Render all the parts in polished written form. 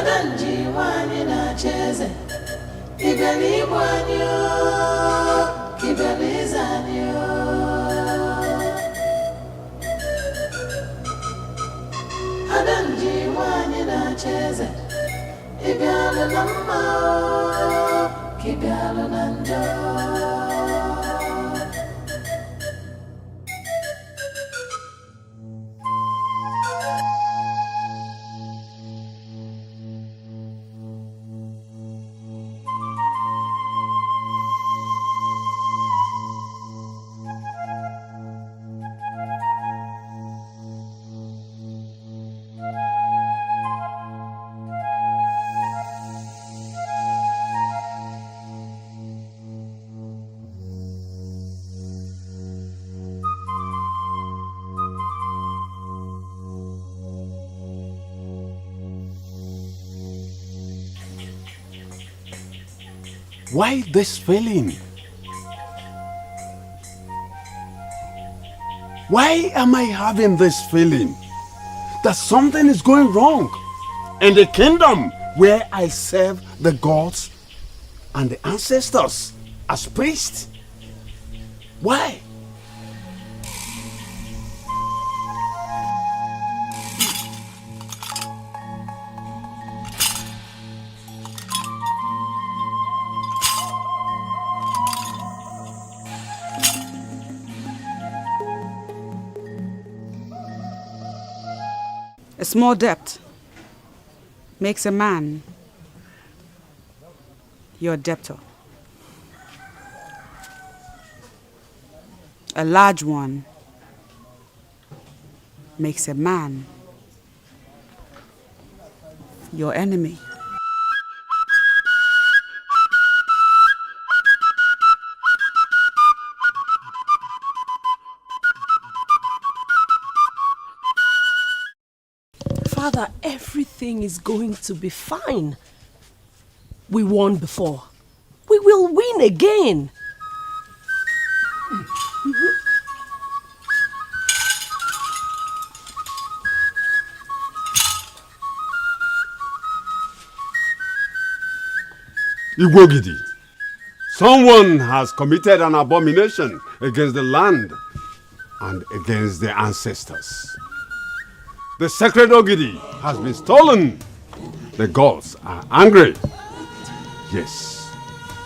Adanji wani na cheze Ibeli wanyo Kibeli zanyo Adanji wani na cheze Ibialo na mma Kibialo na njo Why this feeling? Why am I having this feeling that something is going wrong in the kingdom where I serve the gods and the ancestors as priests? Why? A small debt makes a man your debtor. A large one makes a man your enemy. Father, everything is going to be fine. We won before. We will win again. Ogidi, someone has committed an abomination against the land and against the ancestors. The sacred Ogidi has been stolen. The gods are angry. Yes,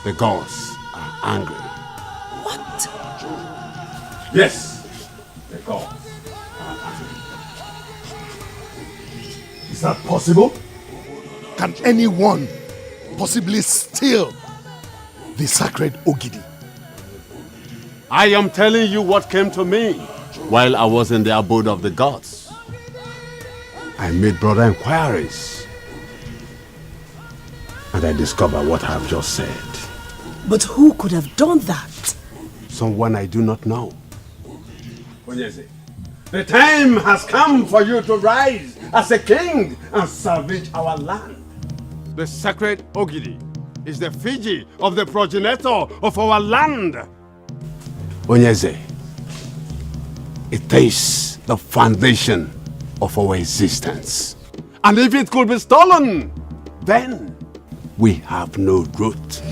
the gods are angry. What? Yes, the gods are angry. Is that possible? Can anyone possibly steal the sacred Ogidi? I am telling you what came to me while I was in the abode of the gods. I made broader inquiries and I discovered what I have just said. But who could have done that? Someone I do not know. Onyeze, the time has come for you to rise as a king and salvage our land. The sacred Ogidi is the Fiji of the progenitor of our land. Onyeze, it is the foundation of our existence. And if it could be stolen, then we have no root.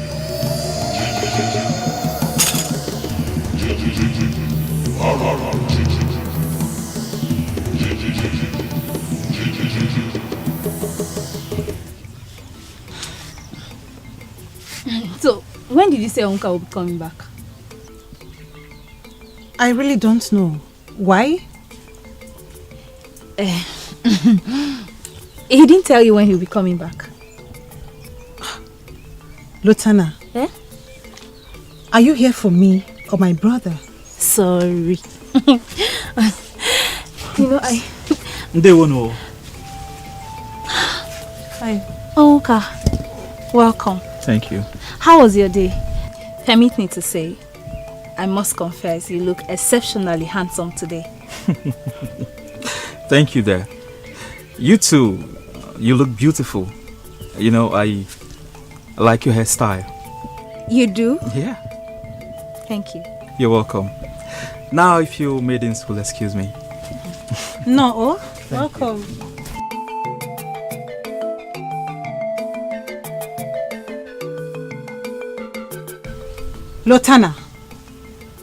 So, when did you say Uncle will be coming back? I really don't know. Why? He didn't tell you when he'll be coming back. Lotana, are you here for me or my brother? Sorry. You know, They won't know. Hi. Oh, okay. Welcome. Thank you. How was your day? Permit me to say, I must confess, you look exceptionally handsome today. Thank you there. You too. You look beautiful. You know, I like your hairstyle. You do? Yeah. Thank you. You're welcome. Now, if you maidens will excuse me. No, welcome. Lotana.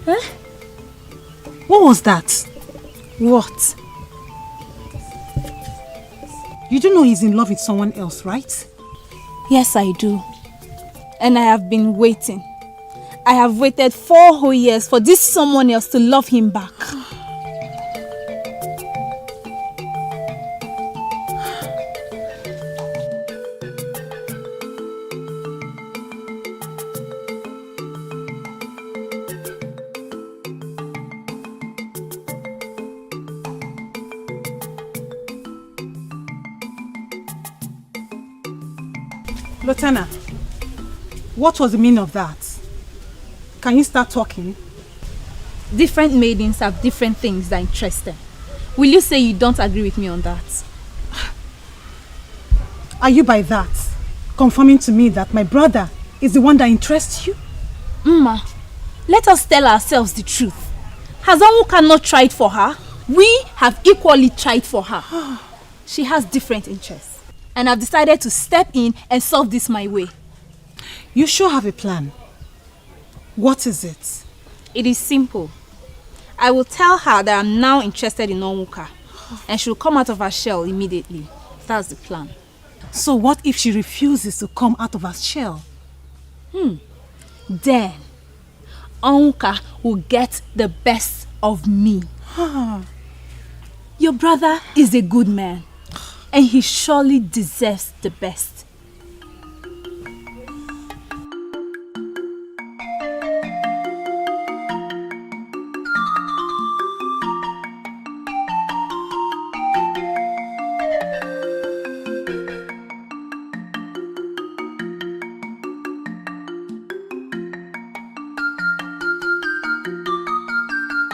Huh? What was that? What? You do know he's in love with someone else, right? Yes, I do. And I have been waiting. I have waited 4 whole years for this someone else to love him back. Lotana, what was the meaning of that? Can you start talking? Different maidens have different things that interest them. Will you say you don't agree with me on that? Are you by that confirming to me that my brother is the one that interests you? Mma, let us tell ourselves the truth. Has Onwuka not tried for her? We have equally tried for her. She has different interests. And I've decided to step in and solve this my way. You sure have a plan. What is it? It is simple. I will tell her that I'm now interested in Onwuka. And she'll come out of her shell immediately. That's the plan. So what if she refuses to come out of her shell? Then, Onwuka will get the best of me. Your brother is a good man. And he surely deserves the best.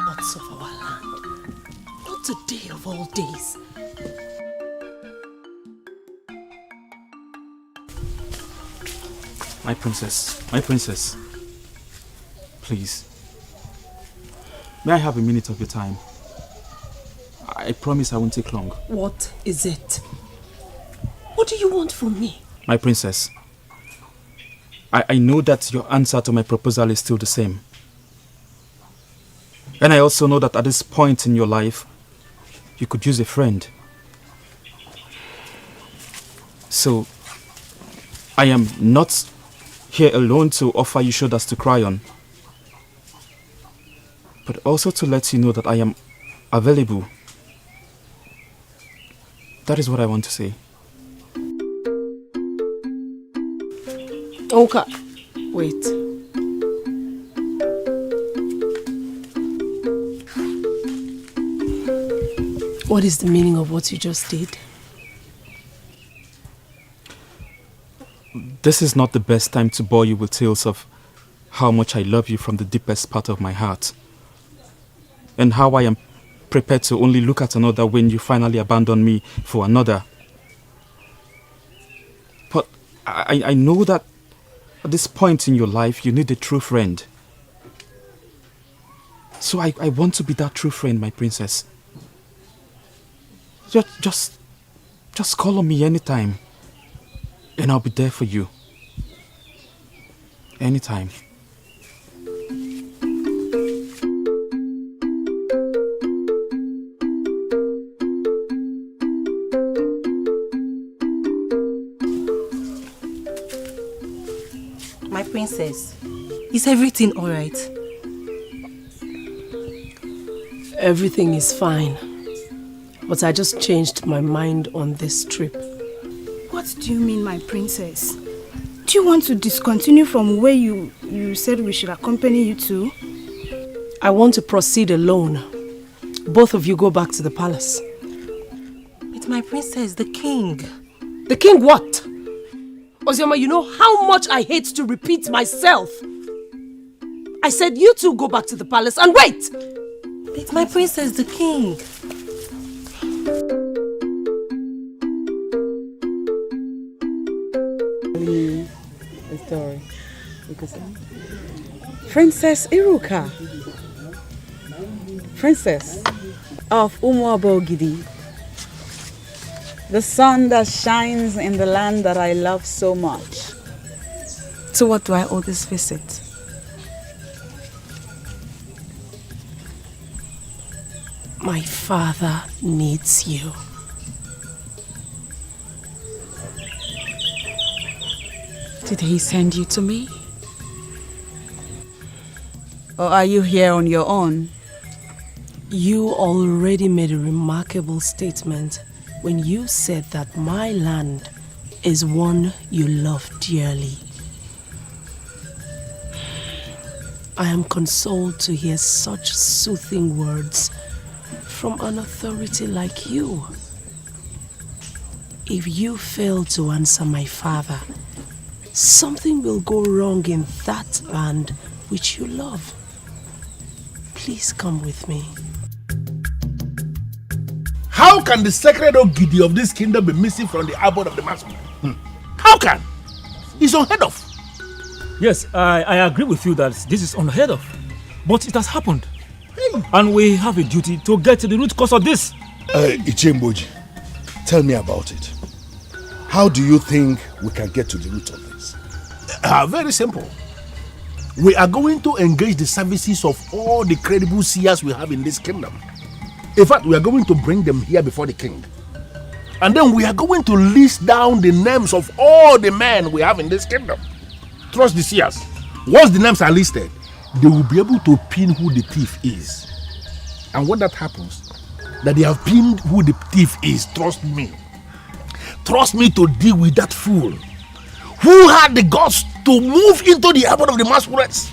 Gods of our land, not today of all days. My princess, please, may I have a minute of your time? I promise I won't take long. What is it? What do you want from me? My princess, I know that your answer to my proposal is still the same. And I also know that at this point in your life, you could use a friend. So, I am not here alone to offer you shoulders to cry on, but also to let you know that I am available. That is what I want to say. Okay, wait. What is the meaning of what you just did? This is not the best time to bore you with tales of how much I love you from the deepest part of my heart, and how I am prepared to only look at another when you finally abandon me for another. But I know that at this point in your life you need a true friend. So I want to be that true friend, my princess. Just call on me anytime, and I'll be there for you. Anytime. My princess, is everything all right? Everything is fine. But I just changed my mind on this trip. What do you mean, my princess? Do you want to discontinue from where you said we should accompany you to? I want to proceed alone. Both of you go back to the palace. But my princess, the king. The king what? Ozioma, you know how much I hate to repeat myself. I said you two go back to the palace and wait! But my princess, the king. Story. Princess Iruka, Princess of Ogidi, the sun that shines in the land that I love so much. So what do I owe this visit? My father needs you. Did he send you to me? Or are you here on your own? You already made a remarkable statement when you said that my land is one you love dearly. I am consoled to hear such soothing words from an authority like you. If you fail to answer my father, something will go wrong in that land which you love. Please come with me. How can the sacred Ogidi of this kingdom be missing from the abode of the masquerade? How can? It's unheard of. Yes, I agree with you that this is unheard of. But it has happened. And we have a duty to get to the root cause of this. Ichemboji, tell me about it. How do you think we can get to the root of this? Very simple. We are going to engage the services of all the credible seers we have in this kingdom. In fact, we are going to bring them here before the king. And then we are going to list down the names of all the men we have in this kingdom. Trust the seers. Once the names are listed, they will be able to pin who the thief is. And when that happens, that they have pinned who the thief is, trust me. Trust me to deal with that fool who had the guts to move into the abode of the masquerades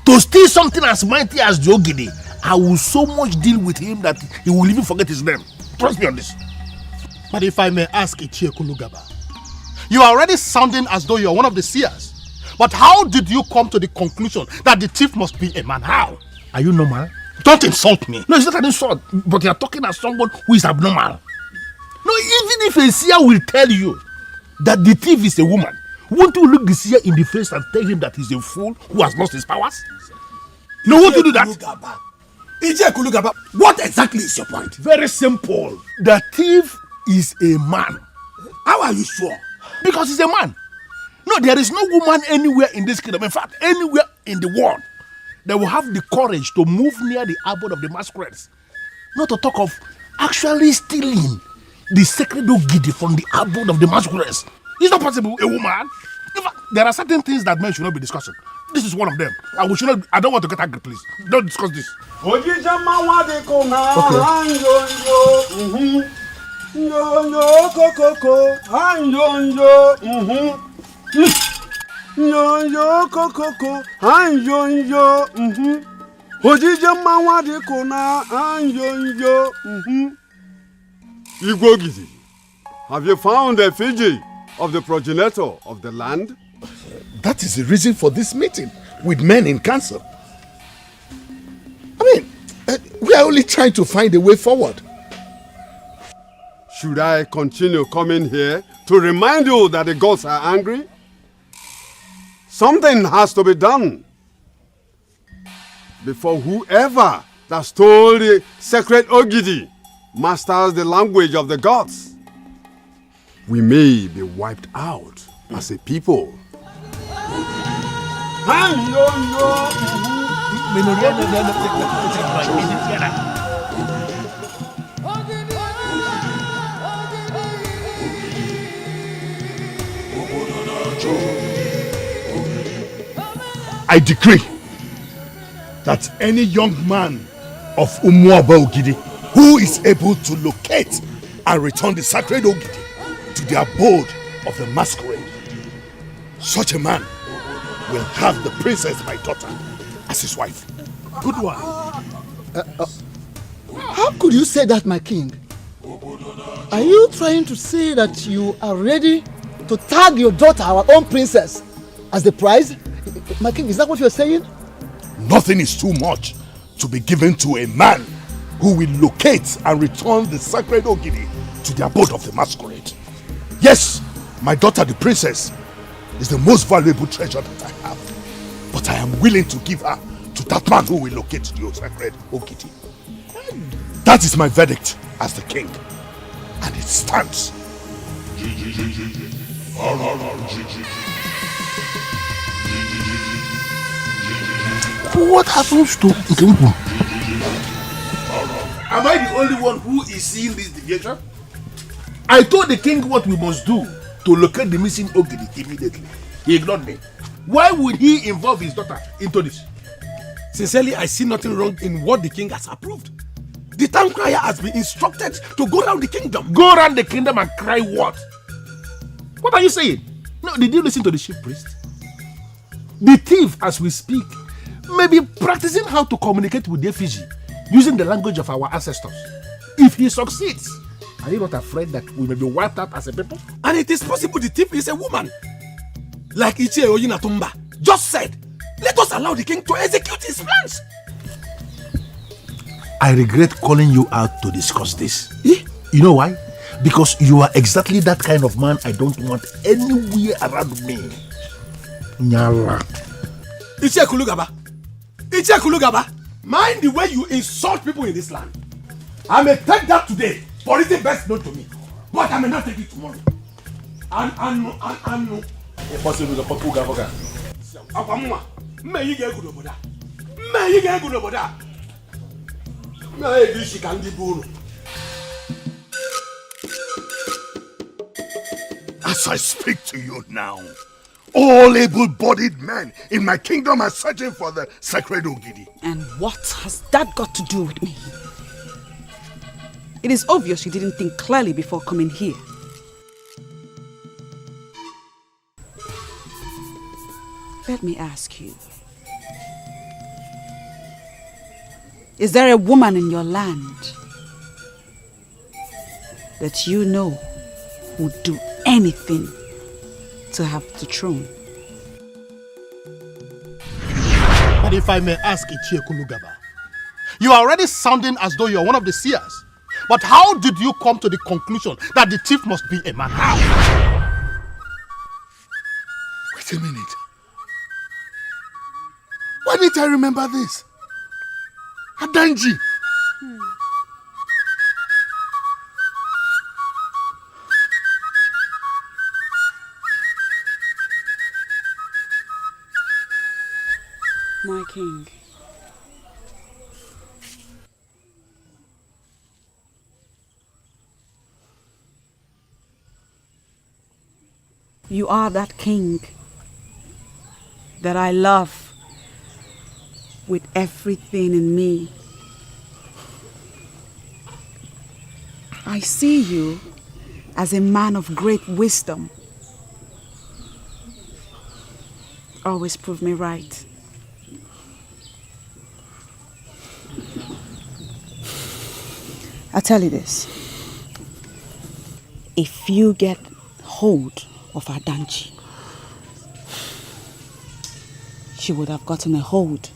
to steal something as mighty as the Ogidi. I will so much deal with him that he will even forget his name. Trust me on this. But if I may ask Ichie Kulugaba, you are already sounding as though you are one of the seers. But how did you come to the conclusion that the thief must be a man? How? Are you normal? Don't insult me. No, it's not an insult, but you are talking as someone who is abnormal. No, even if a seer will tell you that the thief is a woman, won't you look the seer in the face and tell him that he's a fool who has lost his powers? No, won't you do that? Ichie Kulugaba, what exactly is your point? Very simple. The thief is a man. How are you sure? Because he's a man. No, there is no woman anywhere in this kingdom, in fact, anywhere in the world, that will have the courage to move near the abode of the masquerades. Not to talk of actually stealing the sacred Ogidi from the abode of the masquerades. It's not possible, a woman. In fact, there are certain things that men should not be discussing. This is one of them. And we should not, I don't want to get angry, please. Don't discuss this. Okay. Ogidi, have you found a Fiji of the progenitor of the land? That is the reason for this meeting with men in council. I mean, we are only trying to find a way forward. Should I continue coming here to remind you that the gods are angry? Something has to be done before whoever that stole the sacred Ogidi masters the language of the gods. We may be wiped out as a people. I decree that any young man of Umuaba Ogidi who is able to locate and return the sacred Ogidi to the abode of the masquerade, such a man will have the princess, my daughter, as his wife. Good one. How could you say that, my king? Are you trying to say that you are ready to tag your daughter, our own princess, as the prize? My king, is that what you're saying? Nothing is too much to be given to a man who will locate and return the sacred Ogidi to the abode of the masquerade. Yes, my daughter, the princess, is the most valuable treasure that I have. But I am willing to give her to that man who will locate the sacred Ogidi. That is my verdict as the king. And it stands. What happens to Nkembu? Am I the only one who is seeing this deviation? I told the king what we must do to locate the missing Ogidi immediately. He ignored me. Why would he involve his daughter into this? Sincerely, I see nothing wrong in what the king has approved. The town crier has been instructed to go around the kingdom. Go around the kingdom and cry what? What are you saying? No, did you listen to the chief priest? The thief, as we speak, may be practicing how to communicate with the effigy using the language of our ancestors. If he succeeds, are you not afraid that we may be wiped out as a people? And it is possible the thief is a woman. Like Ichie Oyinatumba just said, let us allow the king to execute his plans. I regret calling you out to discuss this. You know why? Because you are exactly that kind of man I don't want anywhere around me. Nyala. Ichie Kulugaba, mind the way you insult people in this land. I may take that today for reason best known to me, but I may not take it tomorrow. And Impossible to put Gavoga. May you get good over that. May you get good over that. Maybe she can be born. As I speak to you now, all able-bodied men in my kingdom are searching for the sacred Ogidi. And what has that got to do with me? It is obvious you didn't think clearly before coming here. Let me ask you. Is there a woman in your land that you know would do anything to have the throne? But if I may ask Ichie Kulugaba, you are already sounding as though you are one of the seers. But how did you come to the conclusion that the chief must be a man? How? Wait a minute. Why didn't I remember this? Adanji. My king. You are that king that I love with everything in me. I see you as a man of great wisdom. Always prove me right. I'll tell you this. If you get hold of Adanji, she would have gotten a hold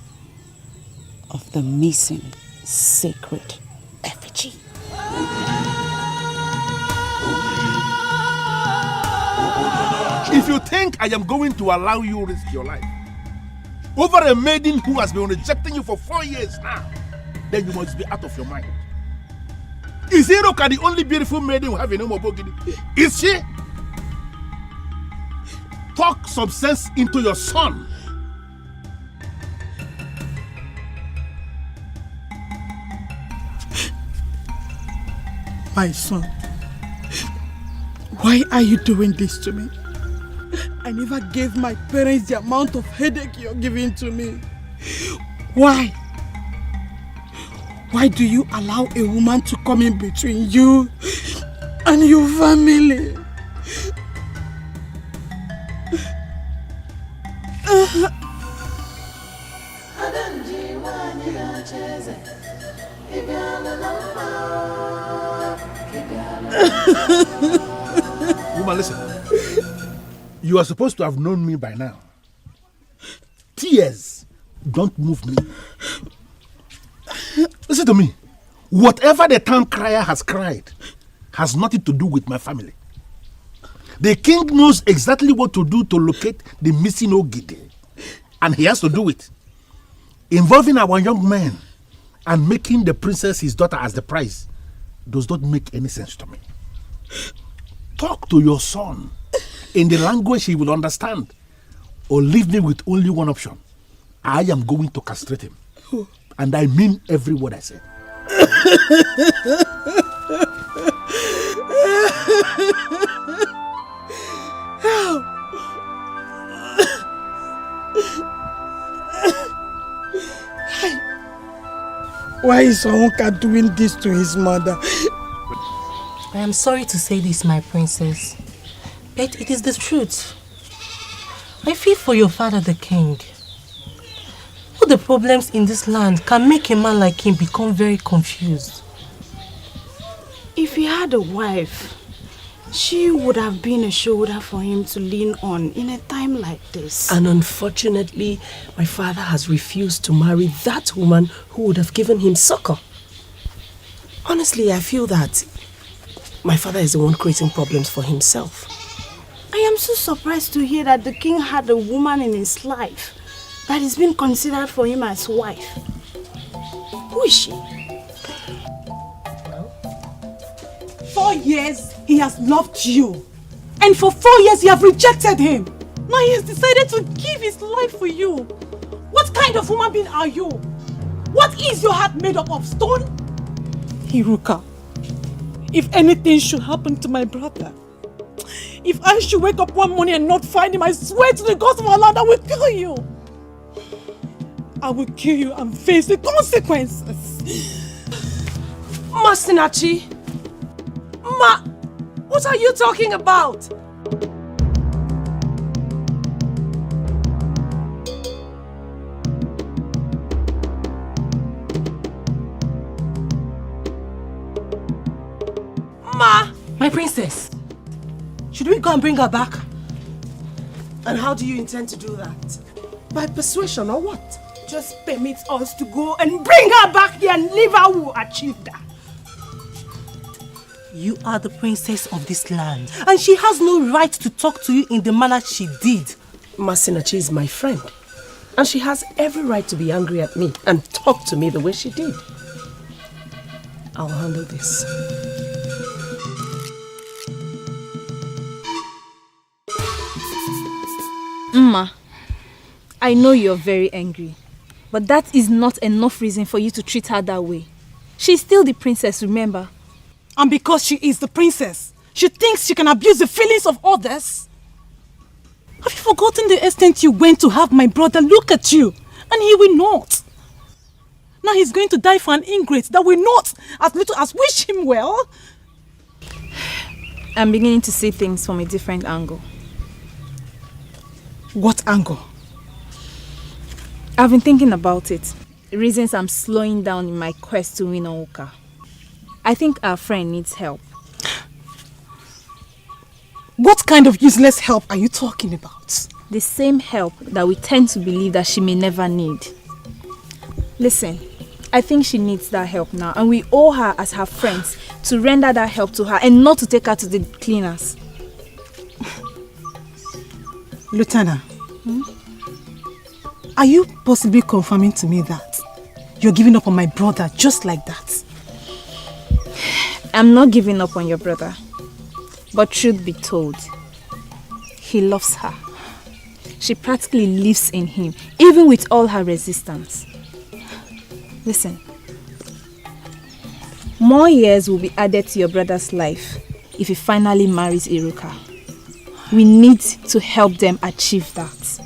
of the missing sacred effigy. If you think I am going to allow you to risk your life over a maiden who has been rejecting you for 4 years now, then you must be out of your mind. Is Iroka the only beautiful maiden who have a name of Ogidi? Is she? Talk some sense into your son. My son, why are you doing this to me? I never gave my parents the amount of headache you're giving to me. Why? Why do you allow a woman to come in between you and your family? Woman, listen. You are supposed to have known me by now. Tears don't move me. Listen to me. Whatever the town crier has cried has nothing to do with my family. The king knows exactly what to do to locate the missing Ogidi. And he has to do it. Involving our young men and making the princess his daughter as the prize does not make any sense to me. Talk to your son in the language he will understand, or leave me with only one option. I am going to castrate him. And I mean every word I say. Why is Onka doing this to his mother? I am sorry to say this, my princess, but it is the truth. I feel for your father, the king. All the problems in this land can make a man like him become very confused. If he had a wife, she would have been a shoulder for him to lean on in a time like this. And unfortunately, my father has refused to marry that woman who would have given him succor. Honestly, I feel that my father is the one creating problems for himself. I am so surprised to hear that the king had a woman in his life that is being considered for him as wife. Who is she? 4 years he has loved you, and for 4 years you have rejected him. Now he has decided to give his life for you. What kind of human being are you? What is your heart made up of, stone? Iruka, if anything should happen to my brother, if I should wake up one morning and not find him, I swear to the gods of Allah, I will kill you. I will kill you and face the consequences. Masinachi! Ma! What are you talking about? Ma! My princess! Should we go and bring her back? And how do you intend to do that? By persuasion or what? Just permit us to go and bring her back here and leave her who achieved that. You are the princess of this land, and she has no right to talk to you in the manner she did. Masinachi is my friend, and she has every right to be angry at me and talk to me the way she did. I'll handle this. Mma, I know you're very angry, but that is not enough reason for you to treat her that way. She's still the princess, remember? And because she is the princess, she thinks she can abuse the feelings of others. Have you forgotten the extent you went to have my brother look at you? And he will not. Now he's going to die for an ingrate that will not as little as wish him well. I'm beginning to see things from a different angle. What angle? I've been thinking about it. The reasons I'm slowing down in my quest to win Onka. I think our friend needs help. What kind of useless help are you talking about? The same help that we tend to believe that she may never need. Listen, I think she needs that help now, and we owe her as her friends to render that help to her and not to take her to the cleaners. Lieutenant, are you possibly confirming to me that you're giving up on my brother just like that? I'm not giving up on your brother. But truth be told, he loves her. She practically lives in him, even with all her resistance. Listen, more years will be added to your brother's life if he finally marries Iruka. We need to help them achieve that.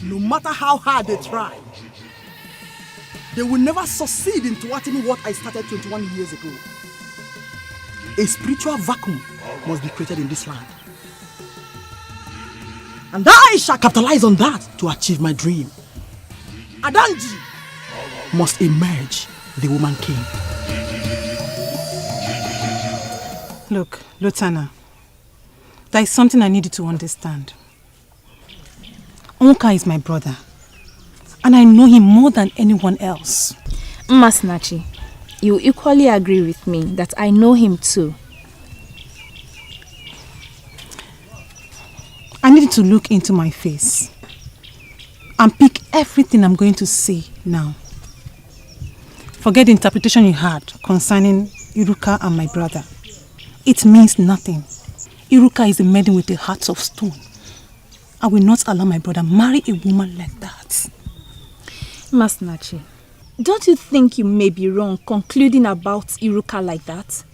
No matter how hard they try, they will never succeed in thwarting what I started 21 years ago. A spiritual vacuum must be created in this land. And I shall capitalize on that to achieve my dream. Adanji must emerge the woman king. Look, Lieutenant, there is something I need you to understand. Onka is my brother, and I know him more than anyone else. Masinachi, you equally agree with me that I know him too. I need you to look into my face and pick everything I'm going to say now. Forget the interpretation you had concerning Iruka and my brother. It means nothing. Iruka is a maiden with a heart of stone, I will not allow my brother marry a woman like that. Masnachi, don't you think you may be wrong concluding about Iruka like that?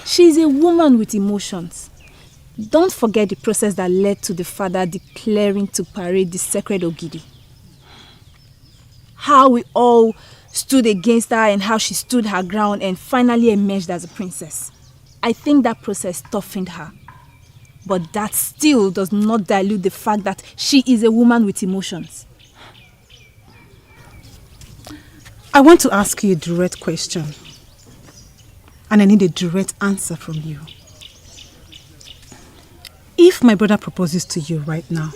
She is a woman with emotions. Don't forget the process that led to the father declaring to parade the sacred Ogidi. How we all stood against her and how she stood her ground and finally emerged as a princess. I think that process toughened her. But that still does not dilute the fact that she is a woman with emotions. I want to ask you a direct question. And I need a direct answer from you. If my brother proposes to you right now,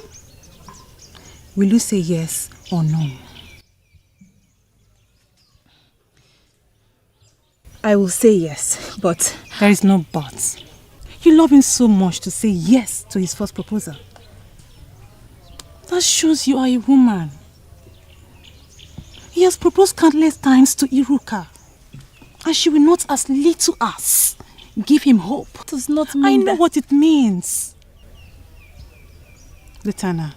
will you say yes or no? I will say yes, but... There is no but. You love him so much to say yes to his first proposal. That shows you are a woman. He has proposed countless times to Iruka. And she will not as little as give him hope. It does not mean I know that... what it means. Lutana,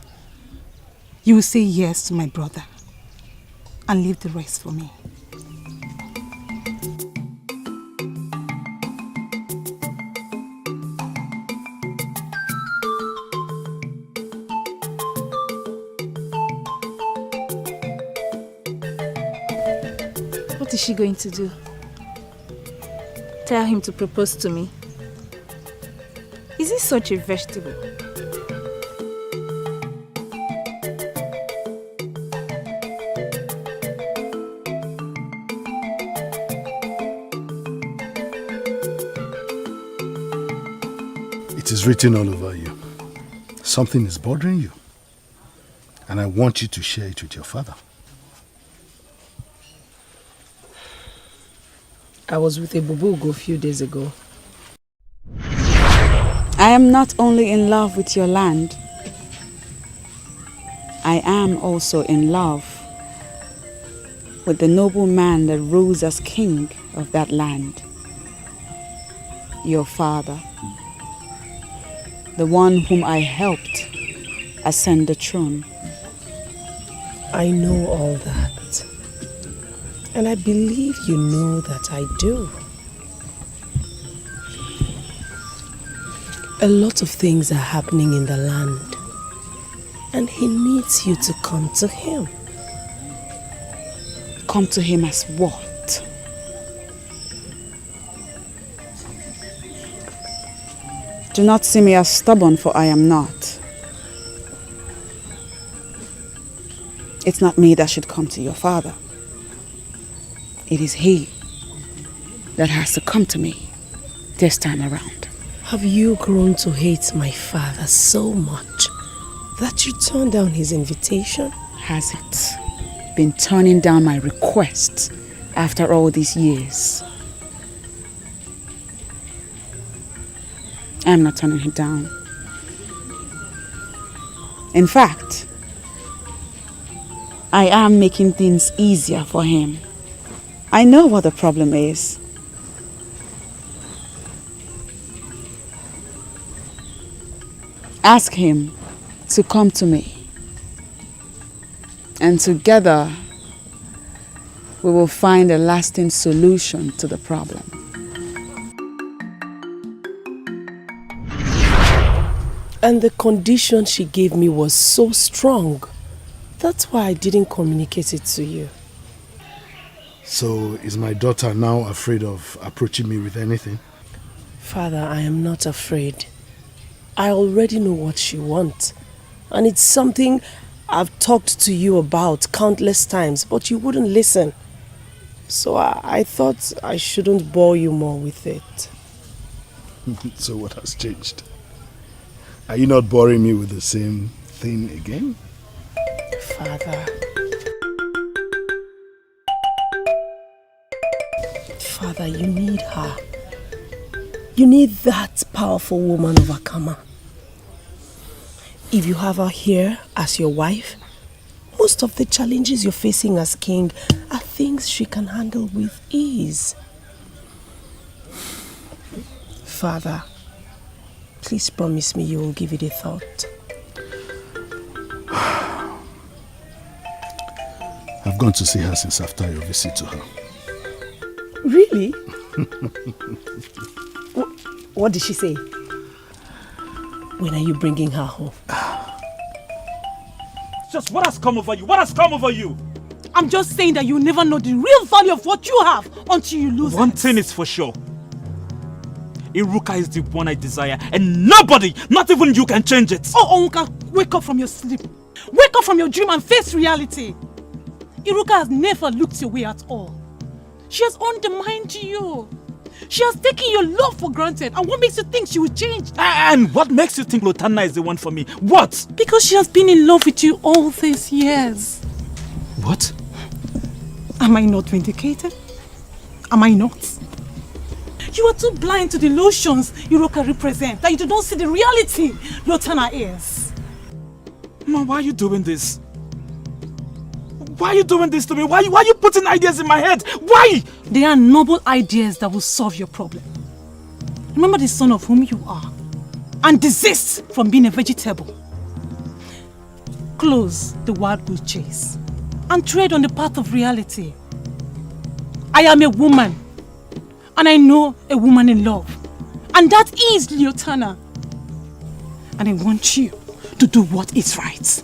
you will say yes to my brother and leave the rest for me. What is she going to do? Tell him to propose to me? Is he such a vegetable? It is written all over you. Something is bothering you. And I want you to share it with your father. I was with a bubugo a few days ago. I am not only in love with your land, I am also in love with the noble man that rules as king of that land. Your father, the one whom I helped ascend the throne. I know all that. And I believe you know that I do. A lot of things are happening in the land. And he needs you to come to him. Come to him as what? Do not see me as stubborn, for I am not. It's not me that should come to your father. It is he that has to come to me this time around. Have you grown to hate my father so much that you turned down his invitation? Has it been turning down my requests after all these years? I'm not turning him down. In fact, I am making things easier for him. I know what the problem is. Ask him to come to me. And together, we will find a lasting solution to the problem. And the condition she gave me was so strong. That's why I didn't communicate it to you. So, is my daughter now afraid of approaching me with anything? Father, I am not afraid. I already know what she wants. And it's something I've talked to you about countless times, but you wouldn't listen. So I thought I shouldn't bore you more with it. So what has changed? Are you not boring me with the same thing again? Father. Father, you need her. You need that powerful woman of Akama. If you have her here as your wife, most of the challenges you're facing as king are things she can handle with ease. Father, please promise me you will give it a thought. gone to see her since after your visit to her. Really? What did she say? When are you bringing her home? Just what has come over you? What has come over you? I'm just saying that you never know the real value of what you have until you lose One it. thing is for sure. Iruka is the one I desire, and nobody, not even you, can change it. Oh, Onka, wake up from your sleep. Wake up from your dream and face reality. Iruka has never looked your way at all. She has undermined you. She has taken your love for granted. And what makes you think she will change? And what makes you think Lotana is the one for me? What? Because she has been in love with you all these years. What? Am I not vindicated? Am I not? You are too blind to the illusions Iruka represents that you do not see the reality Lotana is. Ma, why are you doing this? Why are you doing this to me? Why are you putting ideas in my head? Why? They are noble ideas that will solve your problem. Remember the son of whom you are and desist from being a vegetable. Close the wild goose chase and tread on the path of reality. I am a woman and I know a woman in love, and that is Lotana. And I want you to do what is right.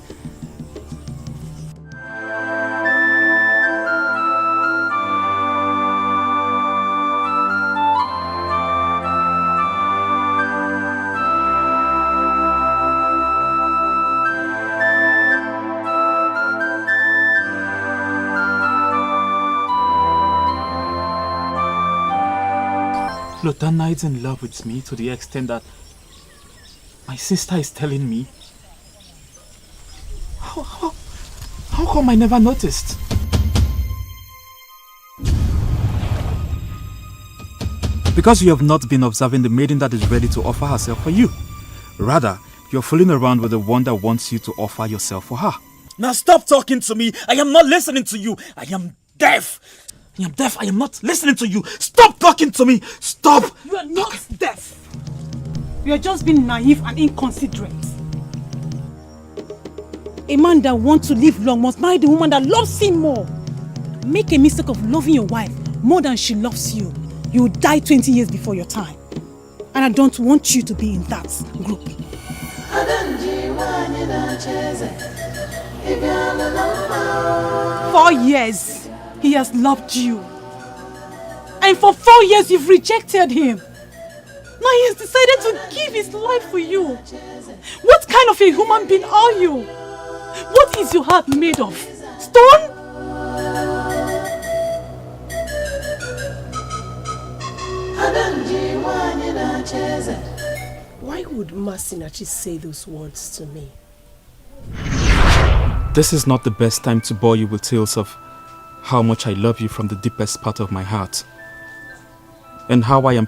Lotana is in love with me to the extent that my sister is telling me. How come I never noticed? Because you have not been observing the maiden that is ready to offer herself for you. Rather, you're fooling around with the one that wants you to offer yourself for her. Now stop talking to me. I am not listening to you. I am deaf. I am deaf. I am not listening to you. Stop talking to me. Stop. You are not deaf. You are just being naive and inconsiderate. A man that wants to live long must marry the woman that loves him more. Make a mistake of loving your wife more than she loves you. You will die 20 years before your time. And I don't want you to be in that group. 4 years. He has loved you. And for 4 years you've rejected him. Now he has decided to give his life for you. What kind of a human being are you? What is your heart made of? Stone? Why would Masinachi say those words to me? This is not the best time to bore you with tales of how much I love you from the deepest part of my heart, and how I am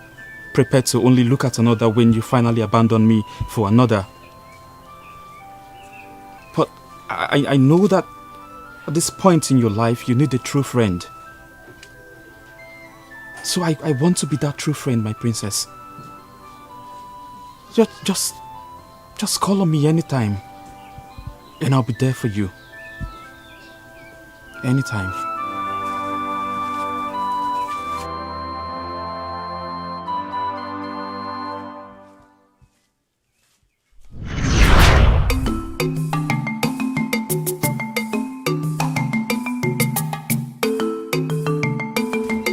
prepared to only look at another when you finally abandon me for another. But I know that at this point in your life you need a true friend. So I want to be that true friend, my princess. Just call on me anytime, and I'll be there for you. Anytime.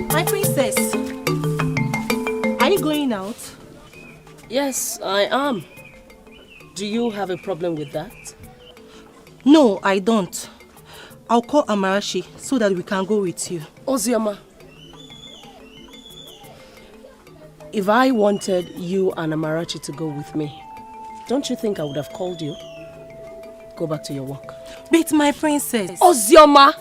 My princess, are you going out? Yes, I am. Do you have a problem with that? No, I don't. I'll call Amarachi so that we can go with you. Ozioma, if I wanted you and Amarachi to go with me, don't you think I would have called you? Go back to your work. But my princess... Ozioma,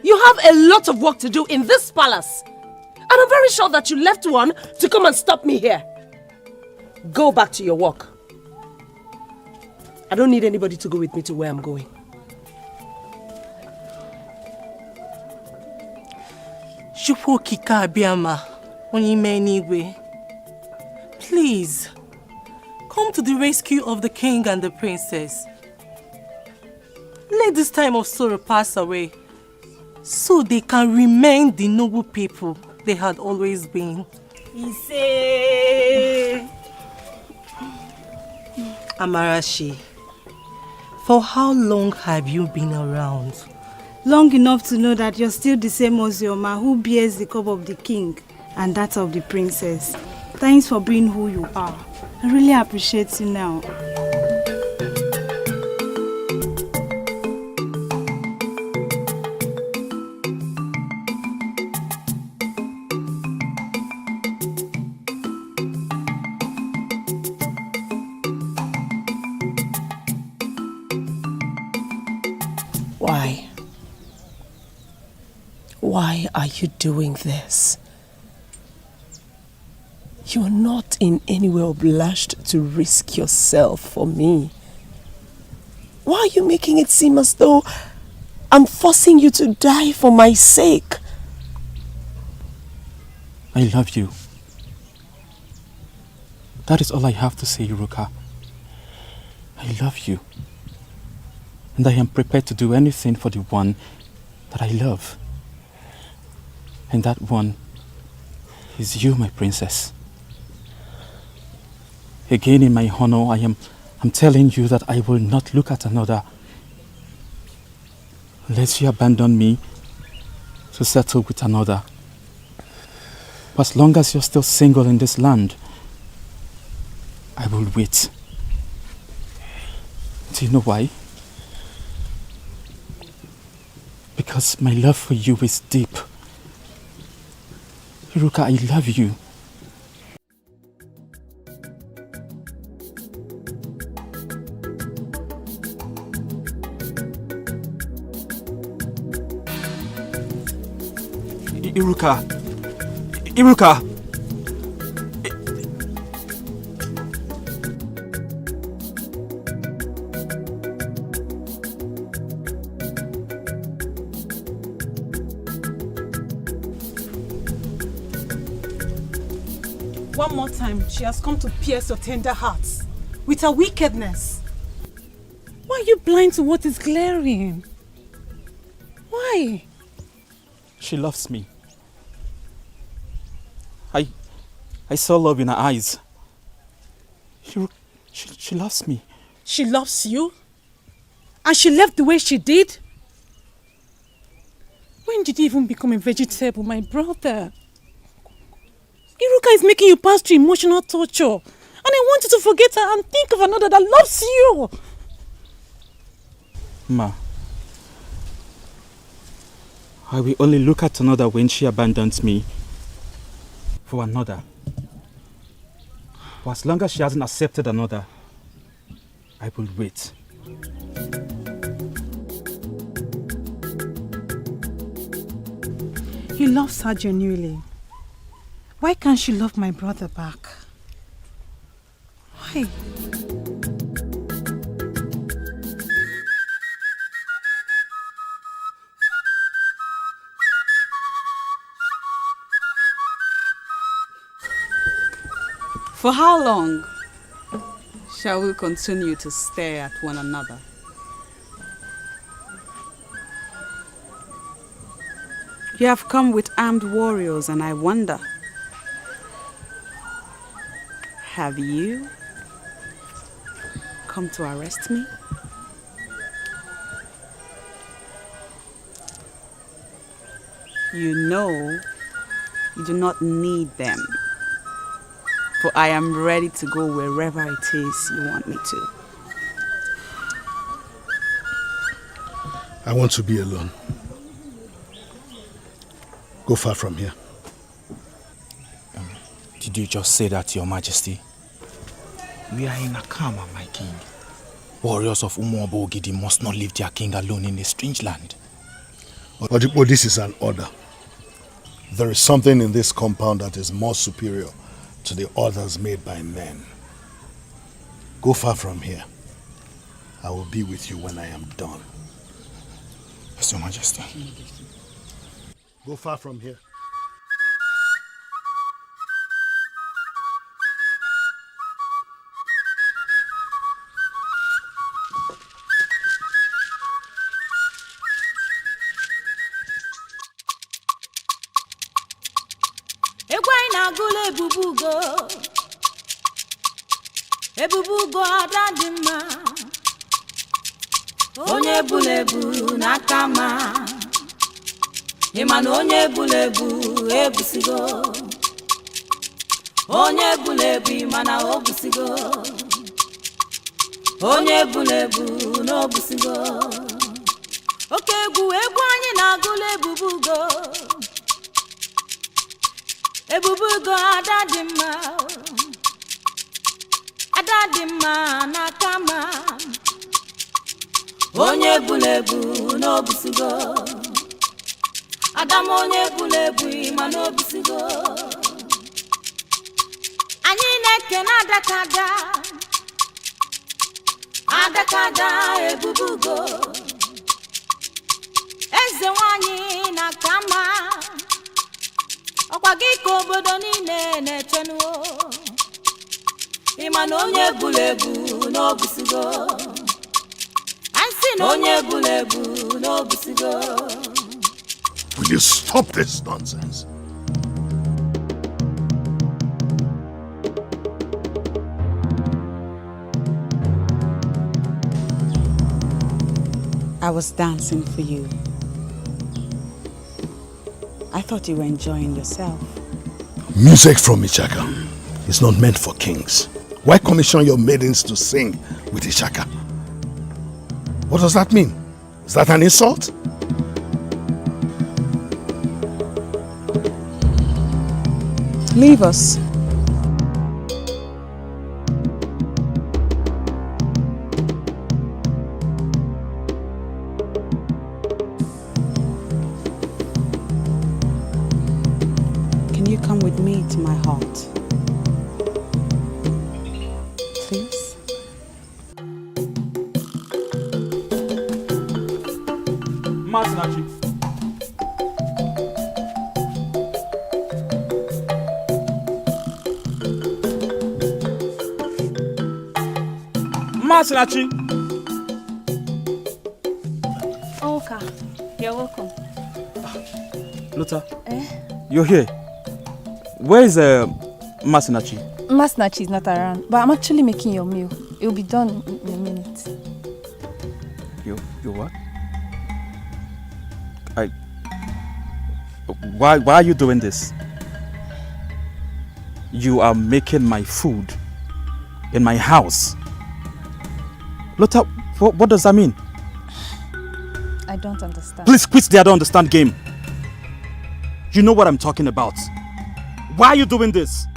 you have a lot of work to do in this palace. And I'm very sure that you left one to come and stop me here. Go back to your work. I don't need anybody to go with me to where I'm going. Please, come to the rescue of the king and the princess. Let this time of sorrow pass away so they can remain the noble people they had always been. Ise. Amarachi, for how long have you been around? Long enough to know that you're still the same Ozioma who bears the cup of the king and that of the princess. Thanks for being who you are. I really appreciate you now. Why? Why are you doing this? You're not in any way obliged to risk yourself for me. Why are you making it seem as though I'm forcing you to die for my sake? I love you. That is all I have to say, Iruka. I love you. And I am prepared to do anything for the one that I love. And that one is you, my princess. Again, in my honor, I'm telling you that I will not look at another unless you abandon me to settle with another. But as long as you're still single in this land, I will wait. Do you know why? Because my love for you is deep. Iruka, I love you. Iruka! One more time, she has come to pierce your tender hearts with her wickedness. Why are you blind to what is glaring? Why? She loves me. I saw love in her eyes. She loves me. She loves you? And she left the way she did? When did you even become a vegetable, my brother? Iruka is making you pass through emotional torture. And I want you to forget her and think of another that loves you. Ma, I will only look at another when she abandons me for another. But as long as she hasn't accepted another, I will wait. He loves her genuinely. Why can't she love my brother back? Why? For how long shall we continue to stare at one another? You have come with armed warriors, and I wonder, have you come to arrest me? You know you do not need them, for I am ready to go wherever it is you want me to. I want to be alone. Go far from here. Did you just say that, Your Majesty? We are in Akama, my king. Warriors of Umuobo Ogidi must not leave their king alone in a strange land. Odipo, this is an order. There is something in this compound that is more superior to the orders made by men. Go far from here. I will be with you when I am done. Yes, Your Majesty. Go far from here. egwu anyị na-agụla ebubugo ebubugo ada dị mma onye bulebu n'aka ma ịma na onye bulebu ebusigo onye bulebu ịma na o busigo onye bulebu n'obusigo oke egwu anyị na-agụla ebubugo ebubugo ada dị mma n'aka ma onye bulebu n'obusigo adam onye bulebu ịma n'obusigo anyị na-ekene adakada ebubugo eze nwanyị n'aka ma ọkwa gị ka obodo niile na-echenuo ịma na onye bulebu n'obusigo ansị na onye bulebu n'obusigo. Will you stop this nonsense? I was dancing for you. I thought you were enjoying yourself. Music from Ichaka is not meant for kings. Why commission your maidens to sing with Ichaka? What does that mean? Is that an insult? Leave us. Can you come with me to my heart? Please? Masinachi. Masinachi. Okay, you're welcome. Luther, you're here. Where is Masinachi? Masinachi is not around, but I'm actually making your meal. It will be done in a minute. You what? Why are you doing this? You are making my food in my house. Luther, what does that mean? I don't understand. Please quit the I don't understand game. You know what I'm talking about. Why are you doing this?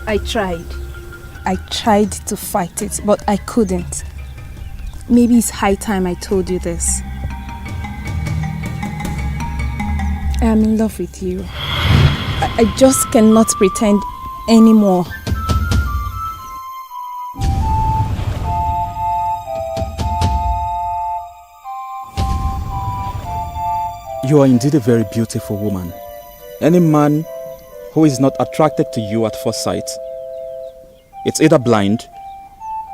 I tried to fight it, but I couldn't. Maybe it's high time I told you this. I am in love with you. I just cannot pretend anymore. You are indeed a very beautiful woman. Any man who is not attracted to you at first sight, it's either blind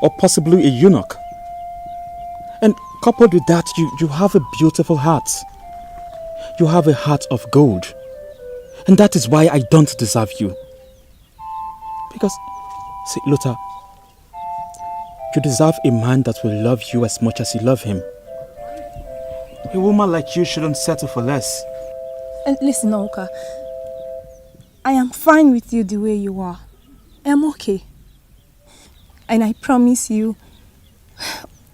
or possibly a eunuch. And coupled with that, you have a beautiful heart. You have a heart of gold. And that is why I don't deserve you. Because, see, Luther, you deserve a man that will love you as much as you love him. A woman like you shouldn't settle for less. And listen, Oka, I am fine with you the way you are. I am okay. And I promise you,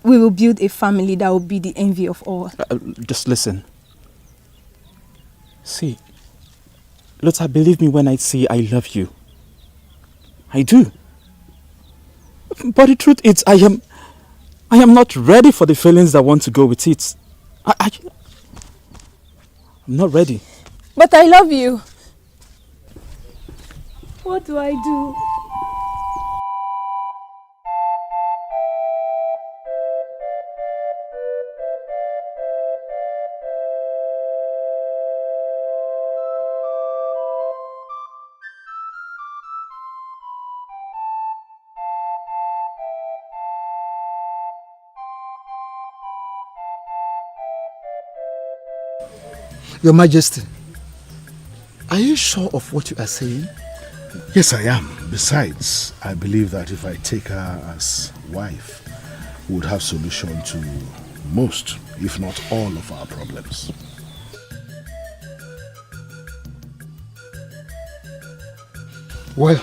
we will build a family that will be the envy of all. Just listen. See, Luther, believe me when I say I love you. I do. But the truth is, I am not ready for the feelings that want to go with it. I'm not ready. But I love you. What do I do? Your Majesty, are you sure of what you are saying? Yes, I am. Besides, I believe that if I take her as wife, we would have solution to most, if not all, of our problems. Well,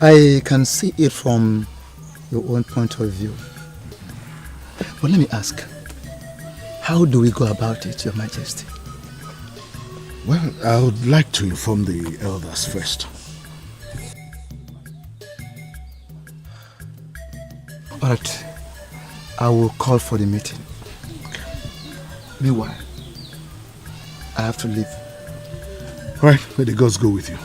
I can see it from your own point of view. But let me ask, how do we go about it, Your Majesty? Well, I would like to inform the elders first. Alright, I will call for the meeting. Meanwhile, I have to leave. Alright, may the gods go with you.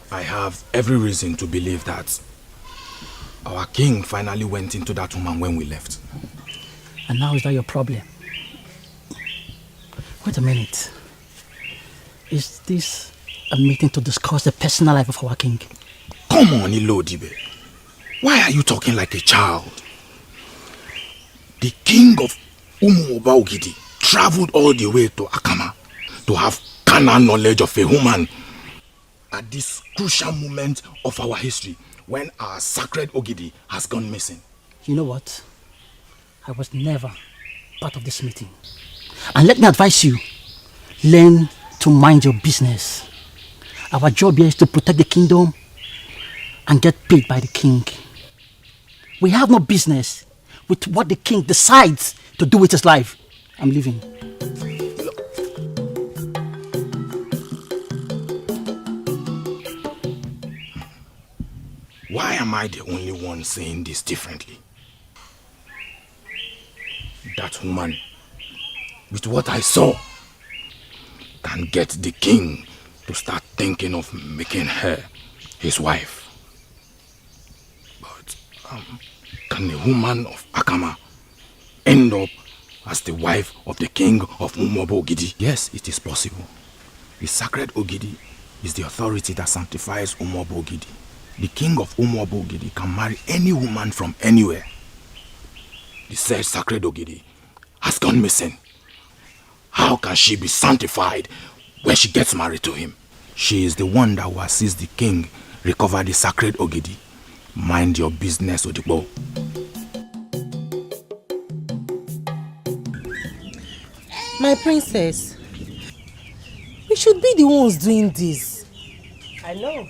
I have every reason to believe that our king finally went into that woman when we left. And now is that your problem? Wait a minute. Is this a meeting to discuss the personal life of our king? Come on, Ilodibe. Why are you talking like a child? The king of Ogidi traveled all the way to Akama to have carnal knowledge of a woman at this crucial moment of our history when our sacred Ogidi has gone missing. You know what? I was never part of this meeting. And let me advise you, learn to mind your business. Our job here is to protect the kingdom and get paid by the king. We have no business with what the king decides to do with his life. I'm leaving. Why am I the only one saying this differently? That woman, with what I saw, can get the king to start thinking of making her his wife. But can a woman of Akama end up as the wife of the king of Ogidi? Yes, it is possible. The sacred Ogidi is the authority that sanctifies Ogidi. The king of Ogidi can marry any woman from anywhere. The said sacred Ogidi has gone missing. How can she be sanctified when she gets married to him? She is the one that will assist the king recover the sacred Ogidi. Mind your business, Odibo. My princess, we should be the ones doing this. I know.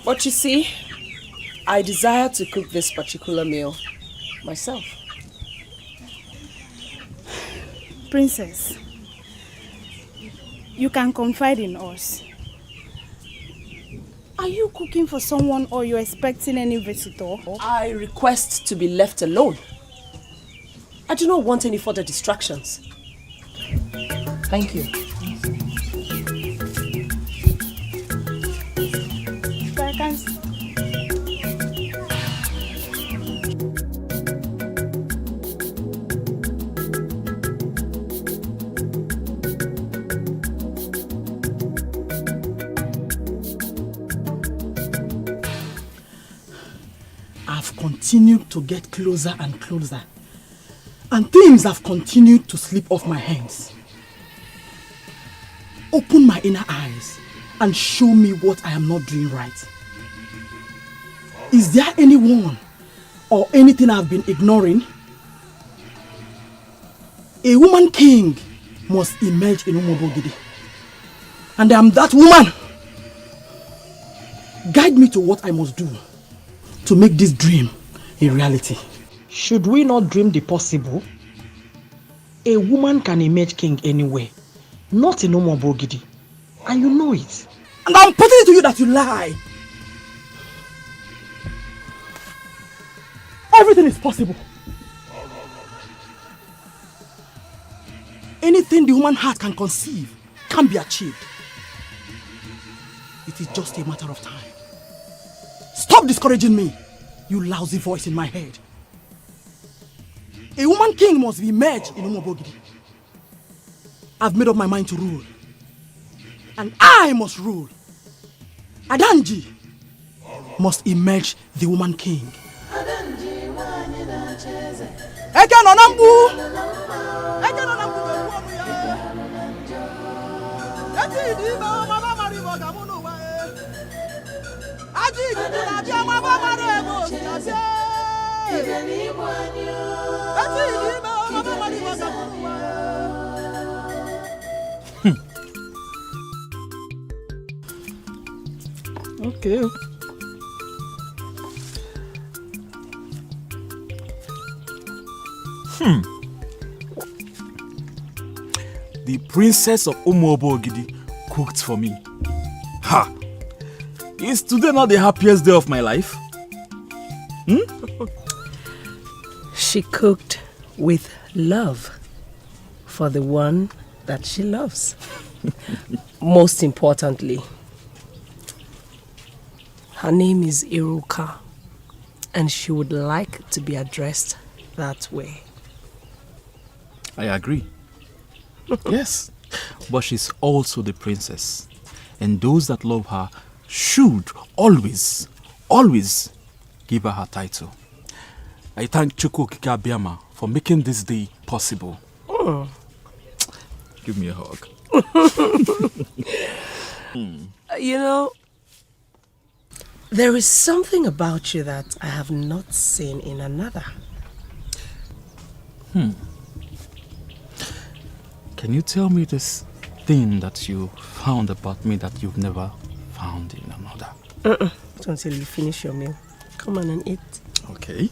But you see, I desire to cook this particular meal myself. Princess, you can confide in us. Are you cooking for someone or you're expecting any visitor? I request to be left alone. I do not want any further distractions. Thank you. I've continued to get closer and closer, and things have continued to slip off my hands. Open my inner eyes and show me what I am not doing right. Is there anyone or anything I've been ignoring? A woman king must emerge in Ogidi, and I am that woman. Guide me to what I must do to make this dream a reality. Should we not dream the possible? A woman can emerge king anywhere, not in Ogidi, and you know it. And I'm putting it to you that you lie. Everything is possible. Anything the human heart can conceive can be achieved. It is just a matter of time. Stop Stop discouraging me, you lousy voice in my head. A woman king must be merged in Ogidi. I've made up my mind to rule. And I must rule. Adanji must emerge the woman king. Eke no nambu! Eke no nambu! Eke di ba mama mari mo gamunu wa e. Aji di na bi mama mari mo si ase. Eke ni mo anyo. Eke di ba mama mari mo gamunu wa e. Okay. The princess of Ogidi cooked for me. Ha! Is today not the happiest day of my life? She cooked with love for the one that she loves. Most importantly, her name is Iruka, and she would like to be addressed that way. I agree. Yes, but she's also the princess, and those that love her should always give her her title. I thank Chukwu Okike Abiama for making this day possible. Oh. Give me a hug. You know, there is something about you that I have not seen in another. Can you tell me this thing that you found about me that you've never found in another? Not until you finish your meal. Come on and eat. Okay.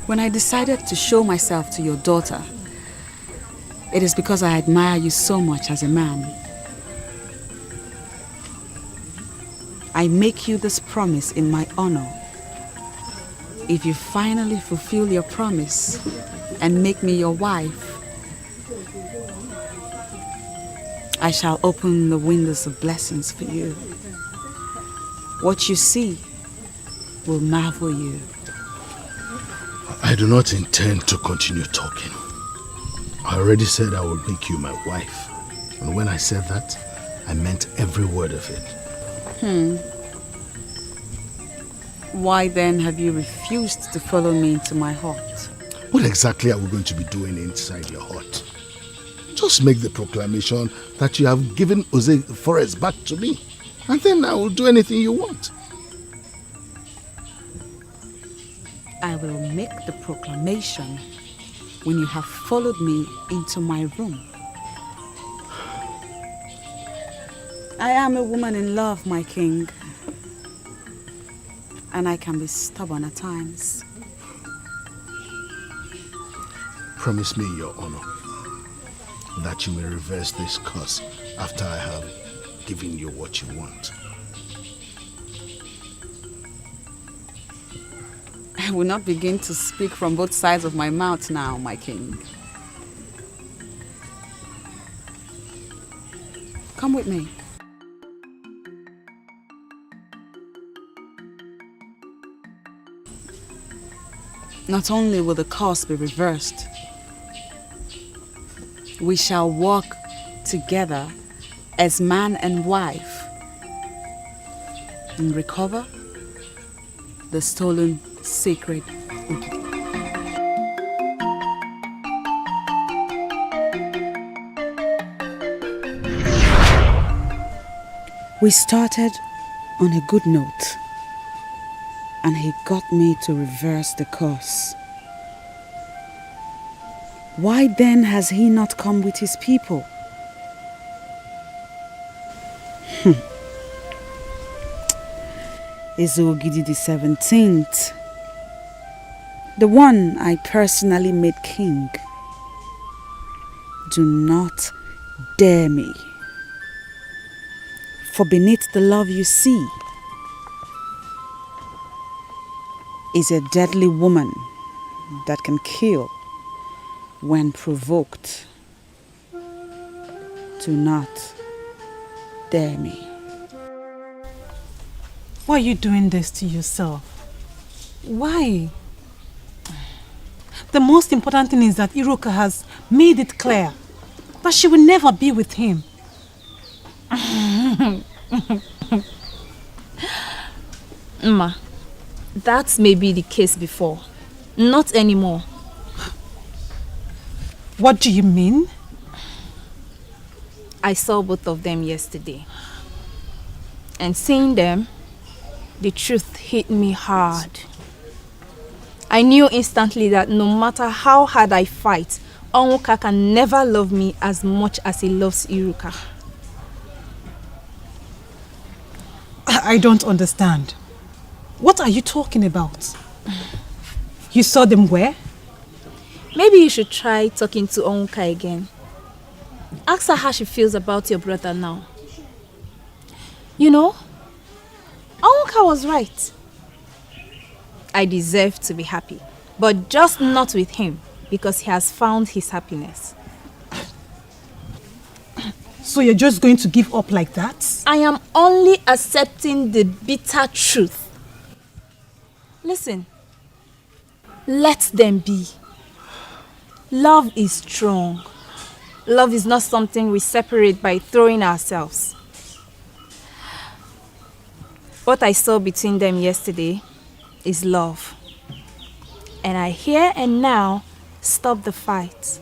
When I decided to show myself to your daughter, it is because I admire you so much as a man. I make you this promise in my honor. If you finally fulfill your promise and make me your wife, I shall open the windows of blessings for you. What you see will marvel you. I do not intend to continue talking. I already said I will make you my wife. And when I said that, I meant every word of it. Why then have you refused to follow me into my hut? What exactly are we going to be doing inside your hut? Just make the proclamation that you have given Ose Forest back to me. And then I will do anything you want. I will make the proclamation when you have followed me into my room. I am a woman in love, my king. And I can be stubborn at times. Promise me, Your Honor, that you will reverse this curse after I have given you what you want. I will not begin to speak from both sides of my mouth now, my king. Come with me. Not only will the curse be reversed, we shall walk together as man and wife and recover the stolen sacred Ogidi. We started on a good note, and he got me to reverse the curse. Why then has he not come with his people? Is Ogidi the 17th? the one I personally made king. Do not dare me. For beneath the love you see is a deadly woman that can kill when provoked. Do not dare me. Why are you doing this to yourself? Why? The most important thing is that Iruka has made it clear that she will never be with him. Ma, that may be the case before. Not anymore. What do you mean? I saw both of them yesterday. And seeing them, the truth hit me hard. I knew instantly that no matter how hard I fight, Onwuka can never love me as much as he loves Iruka. I don't understand. What are you talking about? You saw them where? Maybe you should try talking to Onwuka again. Ask her how she feels about your brother now. You know, Onwuka was right. I deserve to be happy, but just not with him because he has found his happiness. So you're just going to give up like that? I am only accepting the bitter truth. Listen, let them be. Love is strong. Love is not something we separate by throwing ourselves. What I saw between them yesterday is love. And I here and now stop the fight.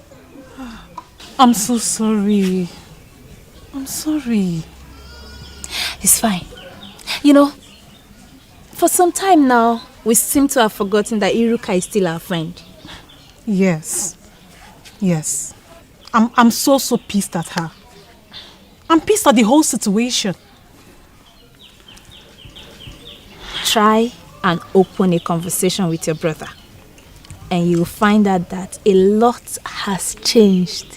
I'm so sorry. I'm sorry. It's fine. You know, for some time now, we seem to have forgotten that Iruka is still our friend. Yes. Yes. I'm so pissed at her. I'm pissed at the whole situation. Try and open a conversation with your brother. And you'll find out that a lot has changed.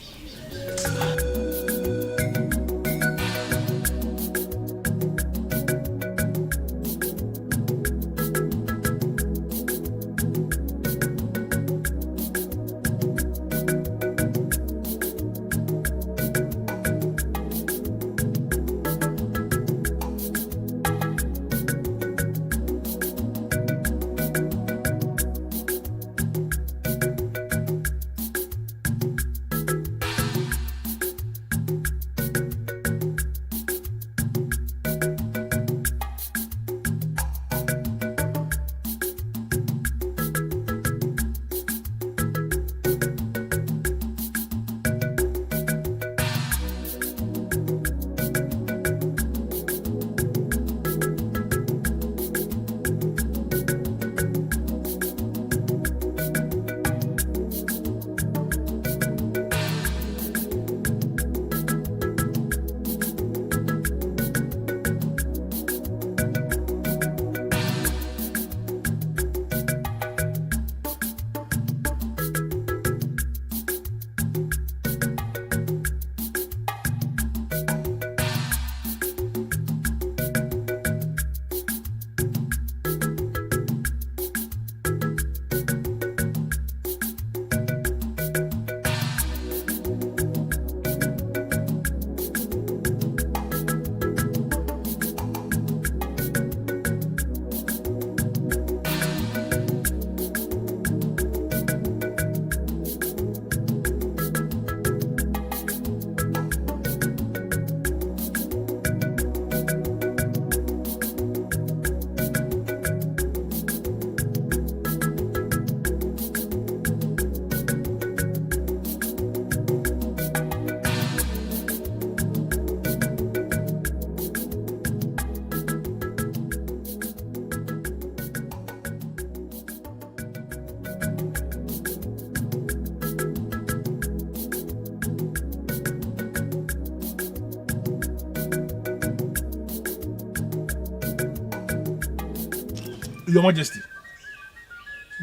Your Majesty,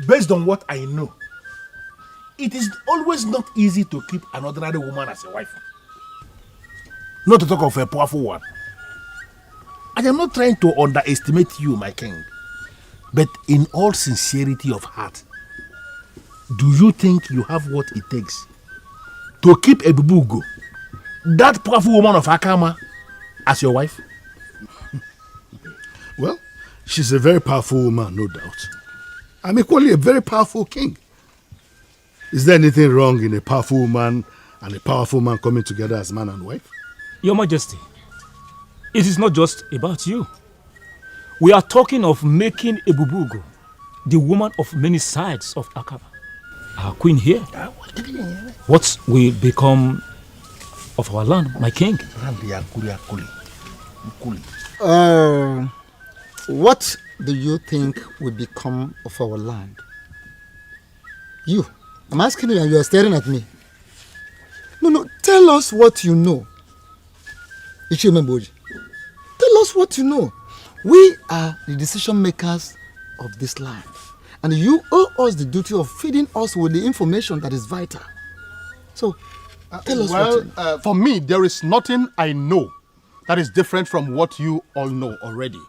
based based on what I know, it is always not easy to keep an ordinary woman as a wife. Not to talk of a powerful one. I am not trying to underestimate you, my king. But in all sincerity of heart, do you think you have what it takes to keep a Bubugo, that powerful woman of Akama, as your wife? Well, she's a very powerful woman, no doubt. I'm equally a very powerful king. Is there anything wrong in a powerful woman and a powerful man coming together as man and wife? Your Majesty, it is not just about you. We are talking of making Ebubugo the woman of many sides of Akaba. Our queen here. What will become of our land, my king? What do you think will become of our land? You. I'm asking you and you are staring at me. No, tell us what you know. Ichimemboji. Tell us what you know. We are the decision makers of this land. And you owe us the duty of feeding us with the information that is vital. So, tell us what you know. For me, there is nothing I know that is different from what you all know already.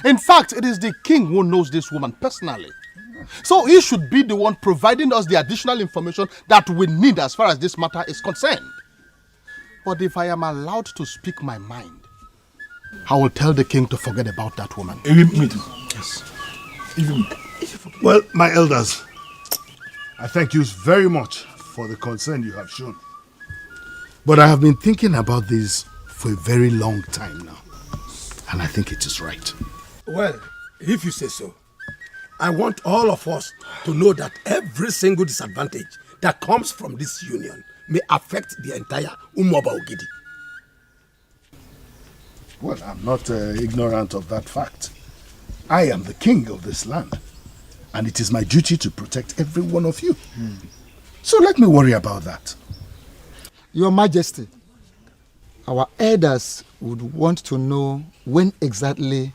In fact, it is the king who knows this woman personally. So he should be the one providing us the additional information that we need as far as this matter is concerned. But if I am allowed to speak my mind, I will tell the king to forget about that woman. Yes. Well, my elders, I thank you very much for the concern you have shown. But I have been thinking about this for a very long time now. And I think it is right. Well, if you say so, I want all of us to know that every single disadvantage that comes from this union may affect the entire Umoba Ogidi. Well, I'm not ignorant of that fact. I am the king of this land, and it is my duty to protect every one of you. So let me worry about that. Your Majesty, our elders would want to know when exactly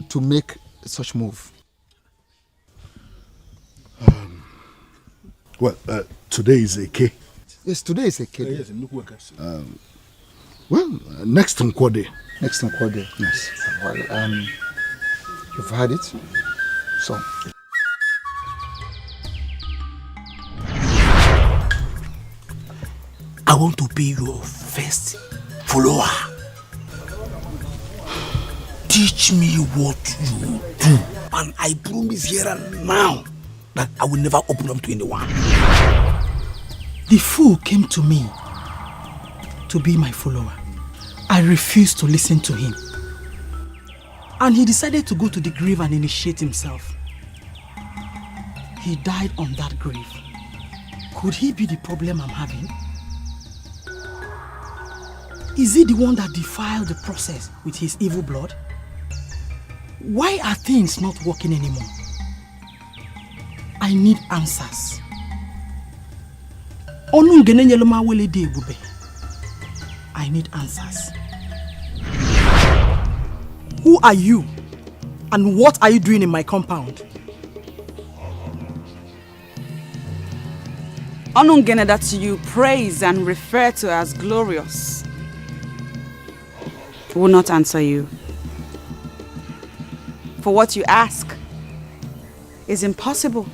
to make such move. Well, today is a K. Yes, today is a K. Next Nkwode. Next Nkwode. Yes. Well, you've heard it. So. I want to be your first follower. Teach me what you do, and I promise here and now that I will never open up to anyone. The fool came to me to be my follower. I refused to listen to him. And he decided to go to the grave and initiate himself. He died on that grave. Could he be the problem I'm having? Is he the one that defiled the process with his evil blood? Why are things not working anymore? I need answers. I need answers. Who are you? And what are you doing in my compound? Onungene that you praise and refer to as glorious will not answer you. For what you ask is impossible.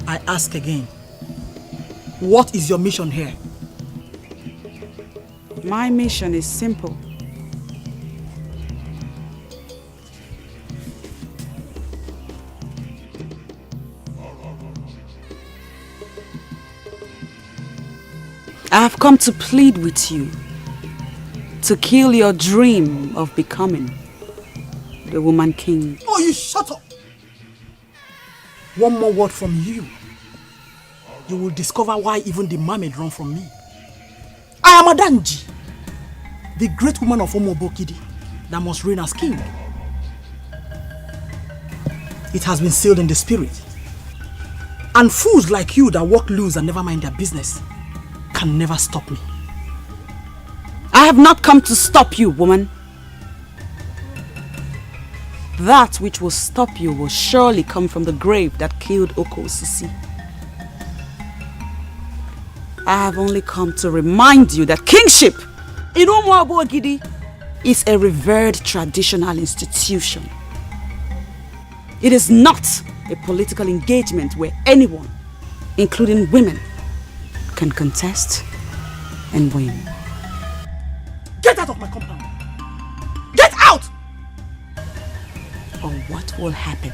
I ask again. What is your mission here? My mission is simple. I have come to plead with you to kill your dream of becoming the woman king. Oh, you shut up! One more word from you. You will discover why even the mermaid run from me. I am Adanji, the great woman of Ogidi that must reign as king. It has been sealed in the spirit. And fools like you that walk loose and never mind their business can never stop me. I have not come to stop you, woman. That which will stop you will surely come from the grave that killed Okosisi. I have only come to remind you that kingship in Ogidi is a revered traditional institution. It is not a political engagement where anyone, including women, can contest and win. Get out of my compound! Get out! Or what will happen?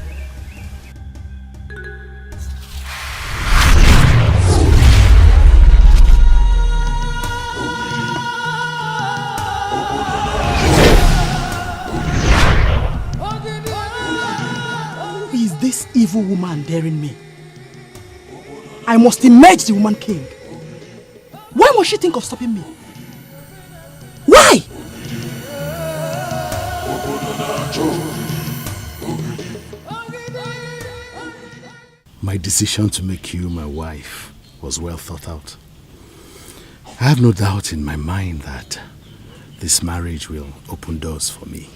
Who is this evil woman daring me? I must emerge the woman king. Why must she think of stopping me? Why? My decision to make you my wife was well thought out. I have no doubt in my mind that this marriage will open doors for me.